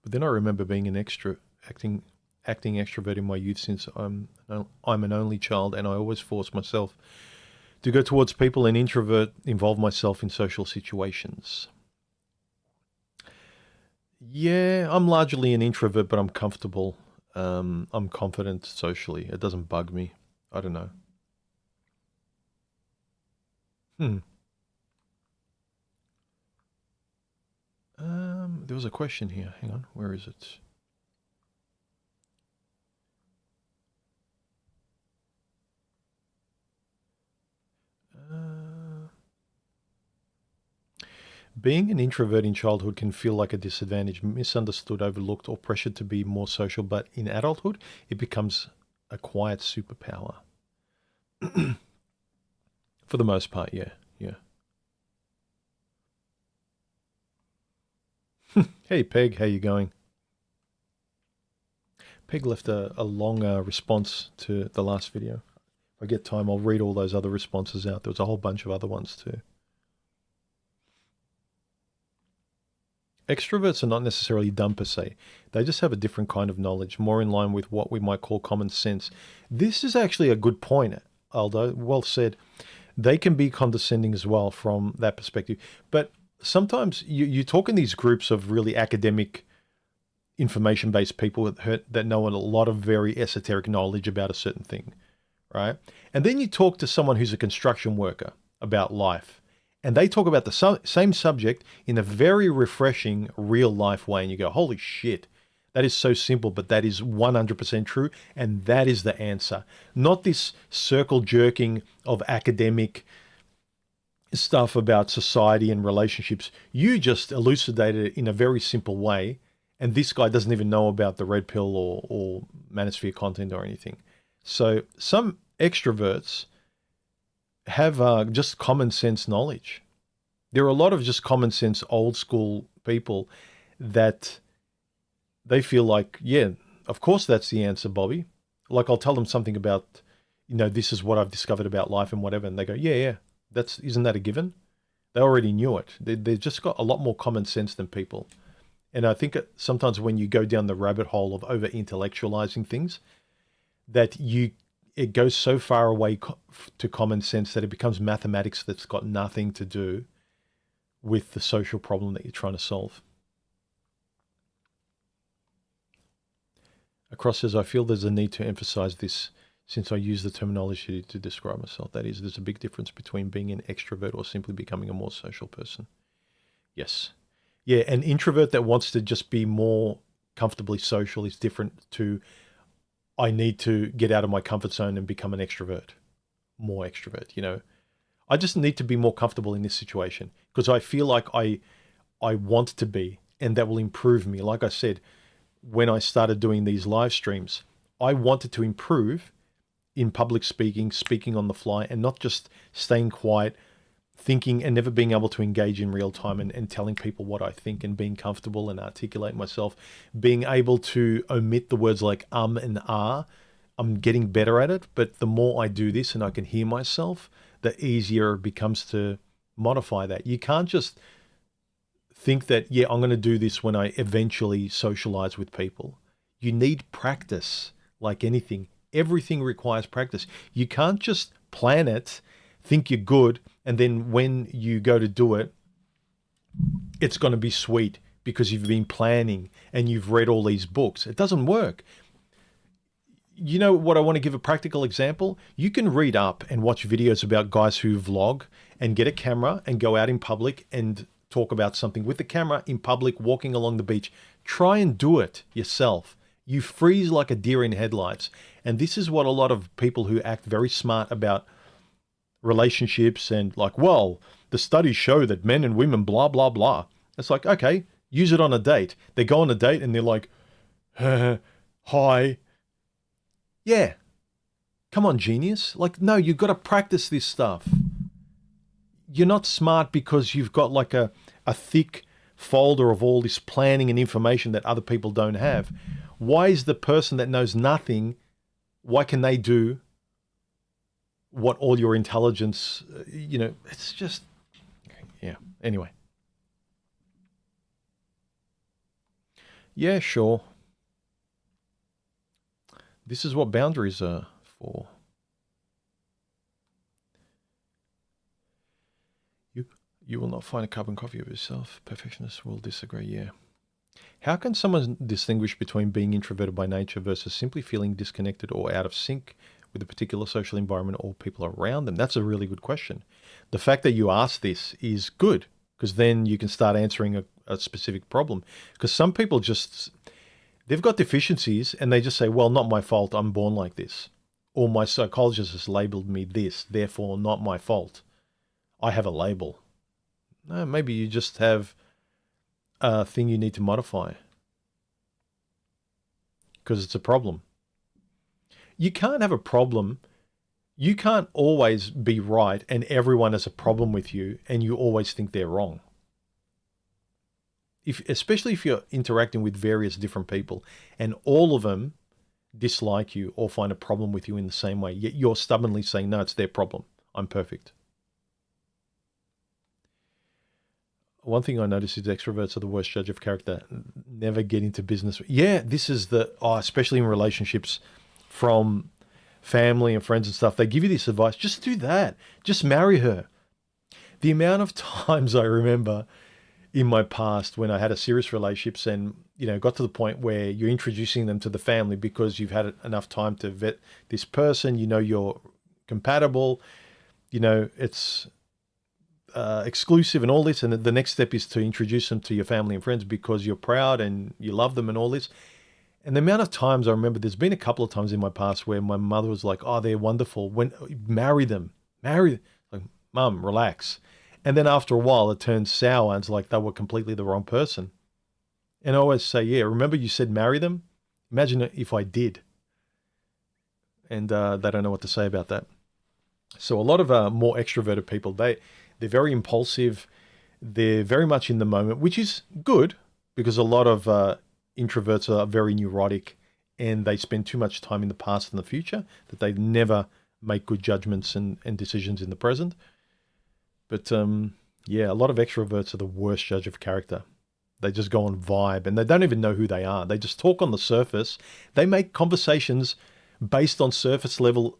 But then I remember being an acting extrovert in my youth since I'm an only child and I always force myself to go towards people and involve myself in social situations. Yeah, I'm largely an introvert, but I'm comfortable. I'm confident socially. It doesn't bug me. I don't know. There was a question here. Hang on. Where is it? Being an introvert in childhood can feel like a disadvantage, misunderstood, overlooked, or pressured to be more social, but in adulthood, it becomes a quiet superpower. For the most part, yeah. Hey, Peg, how you going? Peg left a long response to the last video. If I get time, I'll read all those other responses out. There was a whole bunch of other ones too. Extroverts are not necessarily dumb per se. They just have a different kind of knowledge, more in line with what we might call common sense. This is actually a good point, Aldo. Well said. They can be condescending as well from that perspective. But sometimes you talk in these groups of really academic, information-based people that know a lot of very esoteric knowledge about a certain thing, right? And then you talk to someone who's a construction worker about life, and they talk about the same subject in a very refreshing, real-life way, and you go, holy shit, that is so simple, but that is 100% true, and that is the answer. Not this circle jerking of academic stuff about society and relationships. You just elucidated it in a very simple way, and this guy doesn't even know about the red pill or manosphere content or anything. So some extroverts have just common sense knowledge. There are a lot of just common sense old school people that they feel like, yeah, of course that's the answer, Bobby. Like I'll tell them something about, this is what I've discovered about life and whatever. And they go, yeah, isn't that a given? They already knew it. They've just got a lot more common sense than people. And I think sometimes when you go down the rabbit hole of over intellectualizing things, that it goes so far away to common sense that it becomes mathematics that's got nothing to do with the social problem that you're trying to solve. Across says, I feel there's a need to emphasize this since I use the terminology to describe myself. That is, there's a big difference between being an extrovert or simply becoming a more social person. Yes. Yeah, an introvert that wants to just be more comfortably social is different to I need to get out of my comfort zone and become an extrovert, more extrovert, you know. I just need to be more comfortable in this situation because I feel like I want to be, and that will improve me. Like I said, when I started doing these live streams, I wanted to improve in public speaking, speaking on the fly, and not just staying quiet, thinking and never being able to engage in real time and telling people what I think and being comfortable and articulate myself, being able to omit the words like and ah. I'm getting better at it, but the more I do this and I can hear myself, the easier it becomes to modify that. You can't just think that, yeah, I'm going to do this when I eventually socialize with people. You need practice, like anything. Everything requires practice. You can't just plan it, think you're good, and then when you go to do it, it's going to be sweet because you've been planning and you've read all these books. It doesn't work. You know what, I want to give a practical example. You can read up and watch videos about guys who vlog and get a camera and go out in public and talk about something with the camera in public, walking along the beach. Try and do it yourself. You freeze like a deer in headlights. And this is what a lot of people who act very smart about relationships and like, well, the studies show that men and women, blah, blah, blah. It's like, okay, use it on a date. They go on a date and they're like, hi. Yeah. Come on, genius. Like, no, you've got to practice this stuff. You're not smart because you've got like a thick folder of all this planning and information that other people don't have. Why is the person that knows nothing, why can they do what all your intelligence, you know, it's just, yeah. Anyway. Yeah, sure. This is what boundaries are for. You will not find a carbon copy of yourself. Perfectionists will disagree, yeah. How can someone distinguish between being introverted by nature versus simply feeling disconnected or out of sync with a particular social environment or people around them? That's a really good question. The fact that you ask this is good because then you can start answering a specific problem. Because some people just, they've got deficiencies and they just say, well, not my fault, I'm born like this. Or my psychologist has labeled me this, therefore not my fault. I have a label. No, maybe you just have a thing you need to modify because it's a problem. You can't have a problem. You can't always be right and everyone has a problem with you and you always think they're wrong. Especially if you're interacting with various different people and all of them dislike you or find a problem with you in the same way, yet you're stubbornly saying, no, it's their problem. I'm perfect. One thing I noticed is extroverts are the worst judge of character. Never get into business. Yeah, this is especially in relationships from family and friends and stuff. They give you this advice. Just do that. Just marry her. The amount of times I remember in my past when I had a serious relationships and, you know, got to the point where you're introducing them to the family because you've had enough time to vet this person, you know, you're compatible, you know, it's exclusive and all this, and the next step is to introduce them to your family and friends because you're proud and you love them and all this. And the amount of times I remember, there's been a couple of times in my past where my mother was like, oh, they're wonderful. Marry them. Like, Mum, relax. And then after a while it turns sour and it's like they were completely the wrong person. And I always say, yeah, remember you said marry them? Imagine if I did. And they don't know what to say about that. So a lot of more extroverted people, they're very impulsive. They're very much in the moment, which is good because a lot of introverts are very neurotic and they spend too much time in the past and the future that they never make good judgments and decisions in the present. But yeah, a lot of extroverts are the worst judge of character. They just go on vibe and they don't even know who they are. They just talk on the surface. They make conversations based on surface level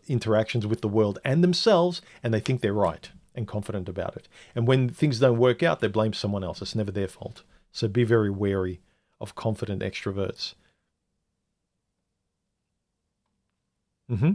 interactions with the world and themselves, and they think they're right and confident about it. And when things don't work out, they blame someone else. It's never their fault. So be very wary of confident extroverts. Hmm.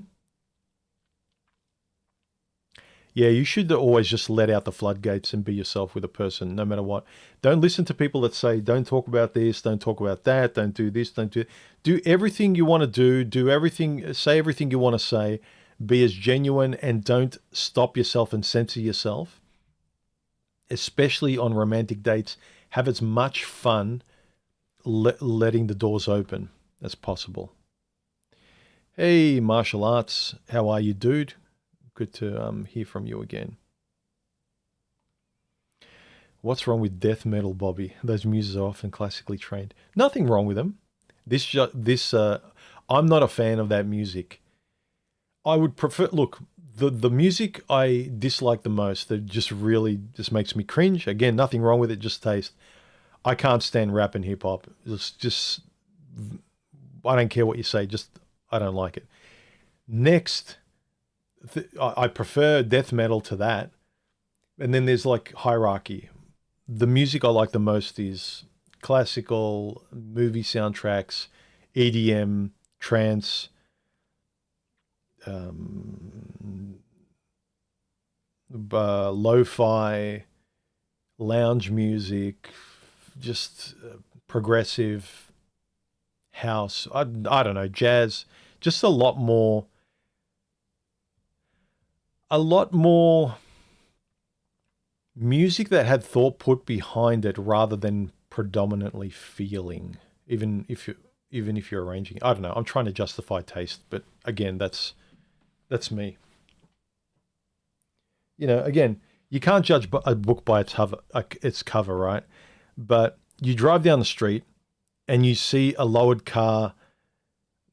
Yeah, you should always just let out the floodgates and be yourself with a person, no matter what. Don't listen to people that say, don't talk about this, don't talk about that, don't do this, don't do. Do everything you want to do everything, say everything you want to say, be as genuine and don't stop yourself and censor yourself, especially on romantic dates. Have as much fun letting the doors open as possible. Hey, martial arts, how are you, dude? Good to hear from you again. What's wrong with death metal, Bobby? Those muses are often classically trained. Nothing wrong with them. I'm not a fan of that music. I would prefer. Look, the music I dislike the most, that just really just makes me cringe. Again, nothing wrong with it, just taste. I can't stand rap and hip hop. It's just I don't care what you say. Just I don't like it. Next, I prefer death metal to that. And then there's like hierarchy. The music I like the most is classical, movie soundtracks, EDM, trance, um, lo-fi, lounge music, just progressive house. I don't know, jazz. Just a lot more music that had thought put behind it rather than predominantly feeling. Even if you're arranging, I don't know. I'm trying to justify taste, but again, that's me. Again, you can't judge a book by its cover, right? But you drive down the street and you see a lowered car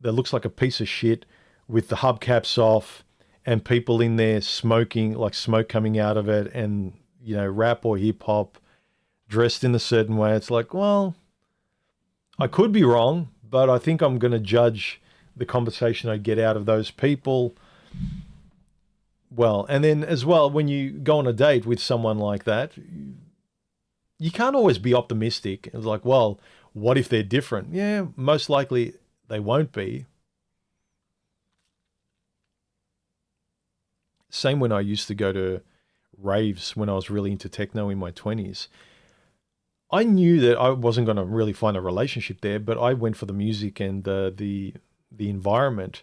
that looks like a piece of shit with the hubcaps off and people in there smoking, like smoke coming out of it, and rap or hip hop dressed in a certain way. It's like, well, I could be wrong, but I think I'm going to judge the conversation I get out of those people. Well, and then as well, when you go on a date with someone like that, you can't always be optimistic. It's like, well, what if they're different? Yeah, most likely they won't be. Same when I used to go to raves when I was really into techno in my 20s. I knew that I wasn't going to really find a relationship there, but I went for the music and the environment,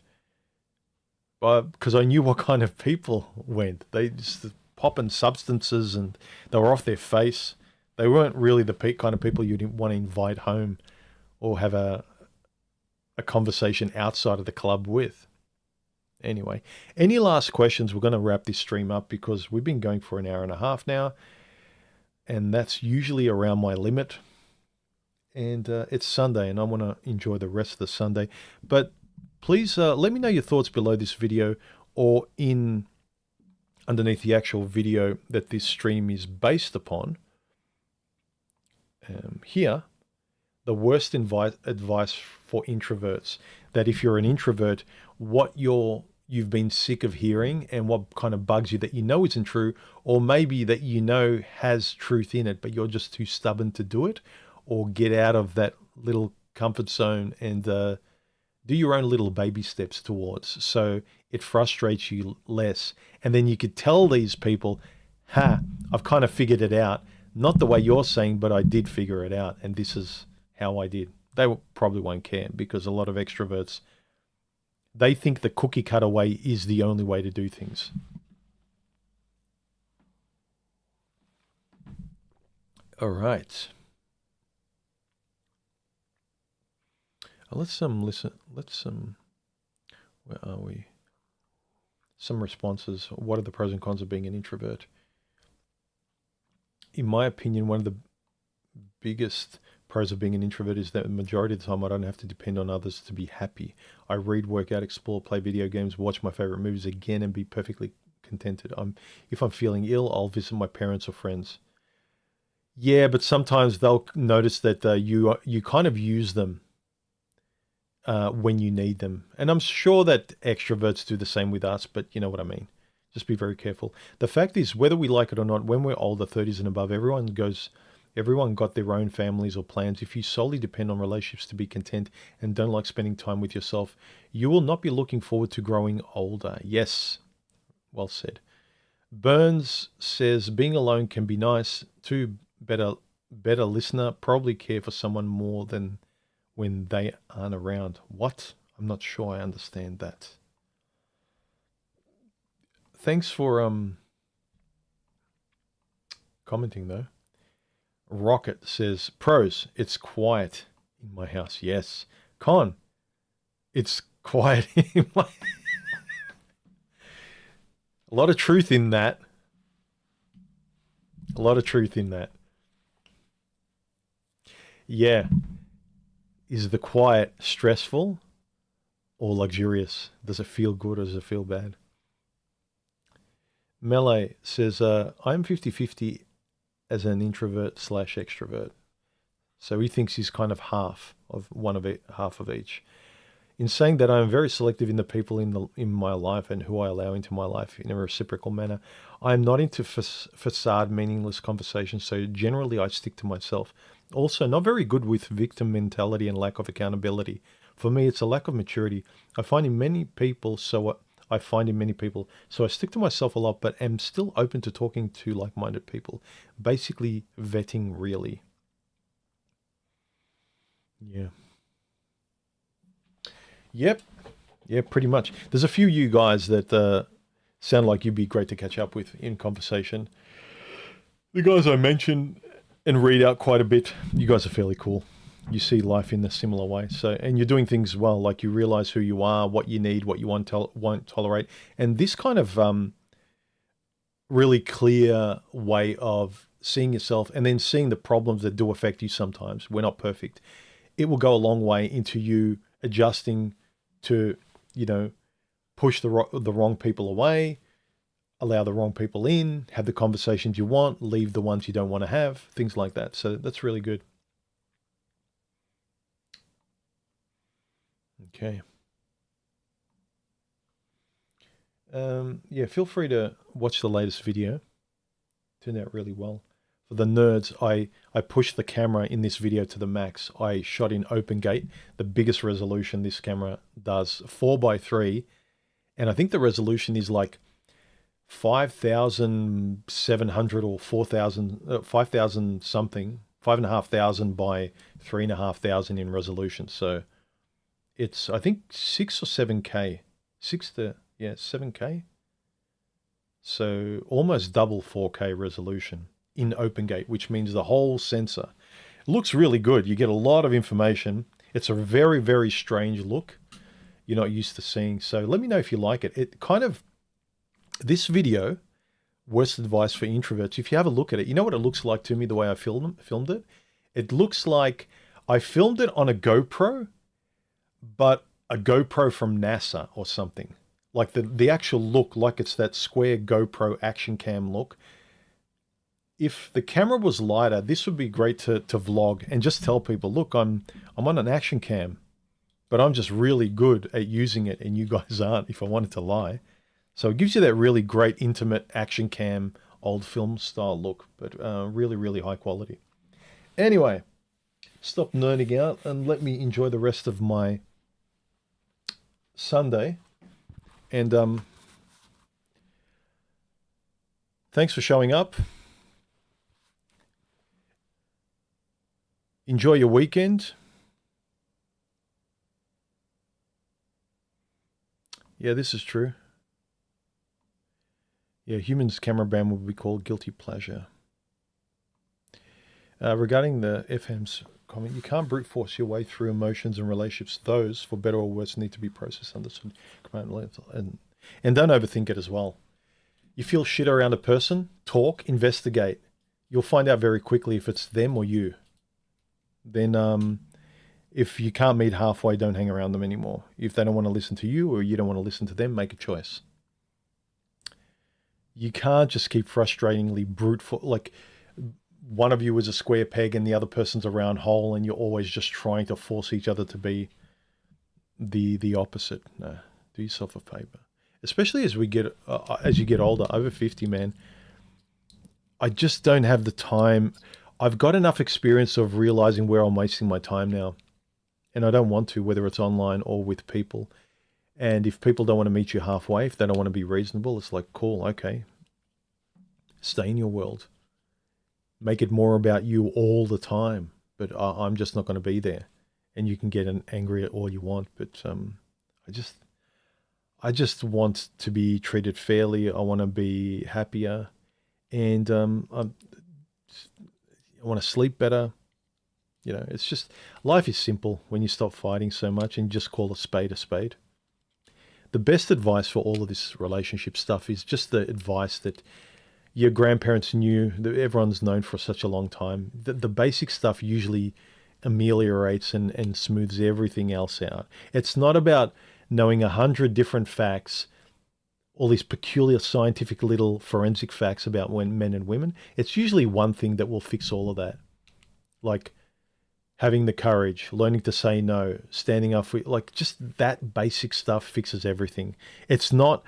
because I knew what kind of people went. They just popping substances and they were off their face. They weren't really the kind of people you'd want to invite home or have a conversation outside of the club with. Anyway, any last questions? We're going to wrap this stream up because we've been going for an hour and a half now, and that's usually around my limit. And it's Sunday, and I want to enjoy the rest of the Sunday. But please let me know your thoughts below this video or underneath the actual video that this stream is based upon. Here, the worst advice for introverts, that if you're an introvert, what you've been sick of hearing and what kind of bugs you that isn't true, or maybe that has truth in it, but you're just too stubborn to do it, or get out of that little comfort zone and do your own little baby steps towards, so it frustrates you less. And then you could tell these people, I've kind of figured it out. Not the way you're saying, but I did figure it out, and this is how I did. They probably won't care, because a lot of extroverts, they think the cookie cutter way is the only way to do things. All right. Let's listen. Where are we? Some responses. What are the pros and cons of being an introvert? In my opinion, one of the biggest pros of being an introvert is that the majority of the time I don't have to depend on others to be happy. I read, work out, explore, play video games, watch my favorite movies again, and be perfectly contented. If I'm feeling ill, I'll visit my parents or friends. Yeah, but sometimes they'll notice that you kind of use them when you need them. And I'm sure that extroverts do the same with us, but you know what I mean. Just be very careful. The fact is, whether we like it or not, when we're older, 30s and above, everyone goes Everyone got their own families or plans. If you solely depend on relationships to be content and don't like spending time with yourself, you will not be looking forward to growing older. Yes, well said. Burns says being alone can be nice. Too, better listener. Probably care for someone more than when they aren't around. What? I'm not sure I understand that. Thanks for commenting though. Rocket says pros. It's quiet in my house. Yes. Con. It's quiet in my. A lot of truth in that. A lot of truth in that. Yeah. Is the quiet stressful or luxurious? Does it feel good or does it feel bad? Melee says, I'm 50-50 as an introvert / extrovert. So he thinks he's kind of half of each. In saying that, I am very selective in the people in my life and who I allow into my life in a reciprocal manner. I am not into facade, meaningless conversations, so generally I stick to myself. Also, not very good with victim mentality and lack of accountability. For me, it's a lack of maturity. I find in many people, so I stick to myself a lot, but am still open to talking to like-minded people. Basically, vetting really. Yeah. Yep. Yeah, pretty much. There's a few you guys that sound like you'd be great to catch up with in conversation. The guys I mentioned and read out quite a bit, you guys are fairly cool. You see life in a similar way. So, and you're doing things well, like you realize who you are, what you need, what you won't tolerate. And this kind of really clear way of seeing yourself and then seeing the problems that do affect you sometimes. We're not perfect. It will go a long way into you adjusting to, push the wrong people away, allow the wrong people in, have the conversations you want, leave the ones you don't want to have, things like that. So that's really good. Okay. Yeah, feel free to watch the latest video. Turned out really well. For the nerds, I pushed the camera in this video to the max. I shot in open gate, the biggest resolution this camera does, 4:3, and I think the resolution is like 5,700 or 4,000, 5,000 something, 5,500 by 3,500 in resolution. So it's, I think 6 or 7K, 7K. So almost double 4K resolution in OpenGate, which means the whole sensor. It looks really good. You get a lot of information. It's a very, very strange look you're not used to seeing. So let me know if you like it. It kind of, this video, worst advice for introverts, if you have a look at it, you know what it looks like to me the way I filmed it? It looks like I filmed it on a GoPro, but a GoPro from NASA or something. Like the actual look, like it's that square GoPro action cam look. If the camera was lighter, this would be great to vlog and just tell people, look, I'm on an action cam, but I'm just really good at using it and you guys aren't, if I wanted to lie. So it gives you that really great intimate action cam, old film style look, but really, really high quality. Anyway, stop nerding out and let me enjoy the rest of my Sunday. And thanks for showing up. Enjoy your weekend. Yeah, this is true. Yeah, humans camera ban would be called guilty pleasure. Regarding the FM's comment, you can't brute force your way through emotions and relationships. Those, for better or worse, need to be processed, understood, and don't overthink it as well. You feel shit around a person, talk, investigate. You'll find out very quickly if it's them or you. Then if you can't meet halfway, don't hang around them anymore. If they don't want to listen to you or you don't want to listen to them, make a choice. You can't just keep frustratingly brute force, like one of you is a square peg and the other person's a round hole and you're always just trying to force each other to be the opposite. No, do yourself a favor. Especially as you get older, over 50, man, I just don't have the time. I've got enough experience of realizing where I'm wasting my time now. And I don't want to, whether it's online or with people. And if people don't want to meet you halfway, if they don't want to be reasonable, it's like, cool, okay. Stay in your world. Make it more about you all the time. But I'm just not going to be there. And you can get angry at all you want. But I just want to be treated fairly. I want to be happier. And I want to sleep better. You know, it's just, life is simple when you stop fighting so much and just call a spade a spade. The best advice for all of this relationship stuff is just the advice that your grandparents knew, that everyone's known for such a long time. The basic stuff usually ameliorates and smooths everything else out. It's not about knowing 100 different facts, all these peculiar scientific little forensic facts about men and women. It's usually one thing that will fix all of that. Like having the courage, learning to say no, standing up for, like, just that basic stuff fixes everything. It's not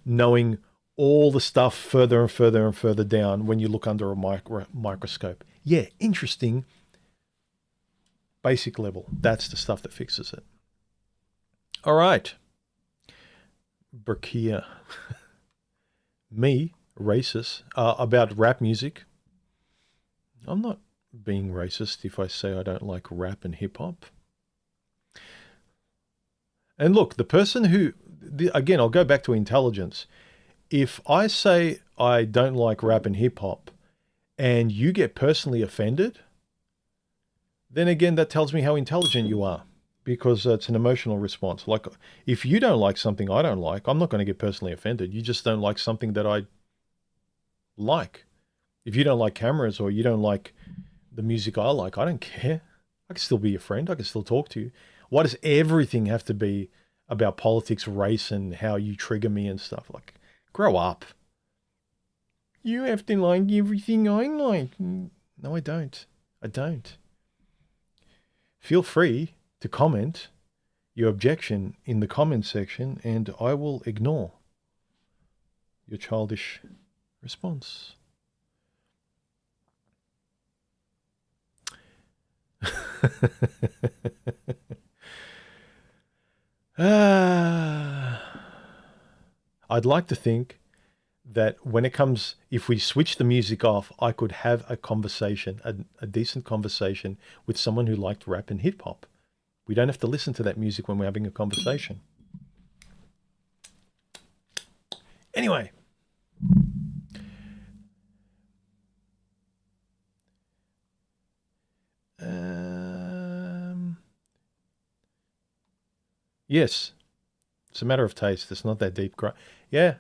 knowing all the stuff further and further and further down when you look under a microscope. Yeah, interesting. Basic level. That's the stuff that fixes it. All right. Burkia. Me, racist, about rap music. I'm not being racist if I say I don't like rap and hip hop. And look, the person who, again, I'll go back to intelligence. If I say I don't like rap and hip hop and you get personally offended, then again, that tells me how intelligent you are, because it's an emotional response. Like, if you don't like something I don't like, I'm not going to get personally offended. You just don't like something that I like. If you don't like cameras or you don't like the music I like, I don't care. I can still be your friend. I can still talk to you. Why does everything have to be about politics, race, and how you trigger me and stuff? Like, grow up. You have to like everything I like. No, I don't. I don't. Feel free to comment your objection in the comment section, and I will ignore your childish response. I'd like to think that when it comes, if we switch the music off, I could have a conversation, a decent conversation with someone who liked rap and hip hop. We don't have to listen to that music when we're having a conversation. Anyway. Yes, it's a matter of taste. It's not that deep. Yeah,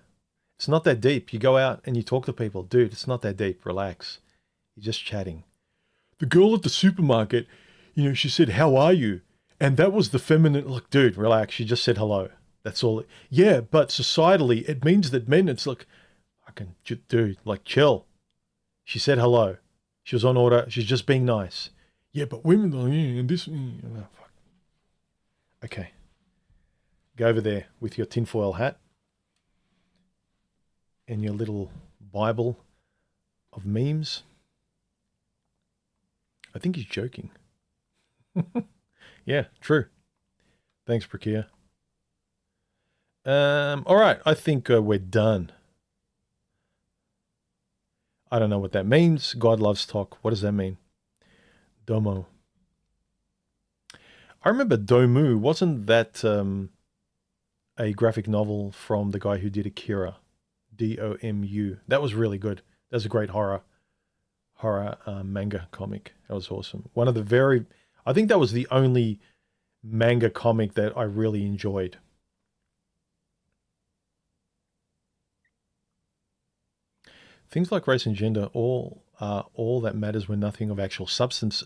it's not that deep. You go out and you talk to people. Dude, it's not that deep. Relax. You're just chatting. The girl at the supermarket, she said, "How are you?" And that was the feminine. Look, dude, relax. She just said hello. That's all. Yeah, but societally, it means that men, it's like, dude, like, chill. She said hello. She was on order. She's just being nice. Yeah, but women, and this. Oh, fuck. Okay. Go over there with your tinfoil hat and your little Bible of memes. I think he's joking. Yeah, true. Thanks, Prakia. All right, I think we're done. I don't know what that means. God loves talk. What does that mean? Domo. I remember Domu. Wasn't that a graphic novel from the guy who did Akira? Domu. That was really good. That was a great horror manga comic. That was awesome. I think that was the only manga comic that I really enjoyed. Things like race and gender, all that matters when nothing of actual substance.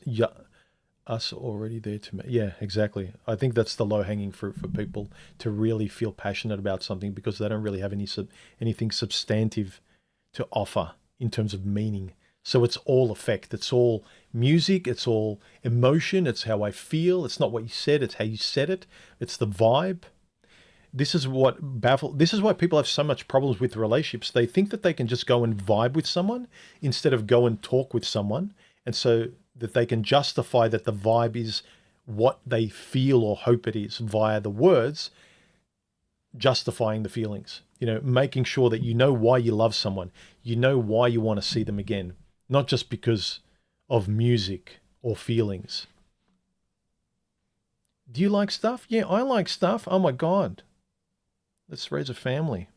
Us already there to. Yeah, exactly. I think that's the low-hanging fruit for people to really feel passionate about something, because they don't really have anything substantive to offer in terms of meaning. So it's all affect. It's all music. It's all emotion. It's how I feel. It's not what you said. It's how you said it. It's the vibe. This is why people have so much problems with relationships. They think that they can just go and vibe with someone instead of go and talk with someone And so that they can justify that the vibe is what they feel or hope it is via the words, justifying the feelings, making sure that you know why you love someone, you know why you want to see them again, not just because of music or feelings. Do you like stuff? Yeah, I like stuff. Oh my God. Let's raise a family.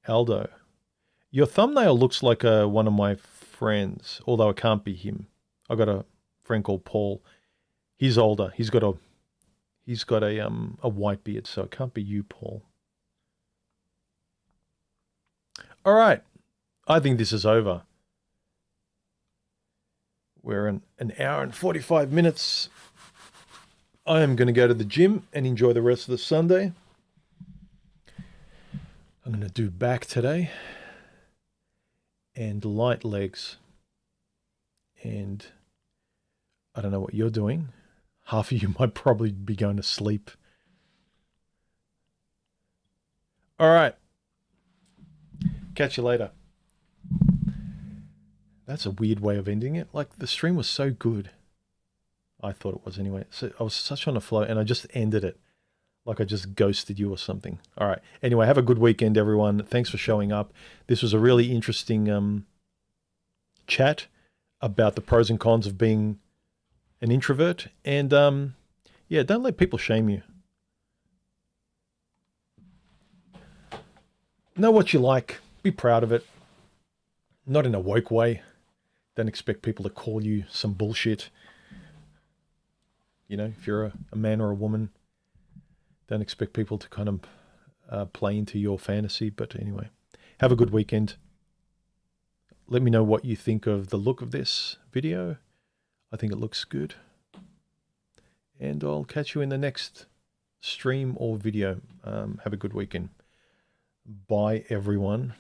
Aldo, your thumbnail looks like one of my friends, although it can't be him. I got a friend called Paul. He's older. He's got a white beard, so it can't be you, Paul. All right. I think this is over. We're in an hour and 45 minutes. I am going to go to the gym and enjoy the rest of the Sunday. I'm going to do back today and light legs. And I don't know what you're doing. Half of you might probably be going to sleep. All right. Catch you later. That's a weird way of ending it. Like, the stream was so good. I thought it was anyway. So I was such on a flow and I just ended it. Like I just ghosted you or something. All right. Anyway, have a good weekend, everyone. Thanks for showing up. This was a really interesting chat about the pros and cons of being an introvert. And yeah, don't let people shame you. Know what you like. Be proud of it. Not in a woke way. Don't expect people to call you some bullshit. If you're a man or a woman, don't expect people to kind of play into your fantasy. But anyway, have a good weekend. Let me know what you think of the look of this video. I think it looks good. And I'll catch you in the next stream or video. Have a good weekend. Bye, everyone.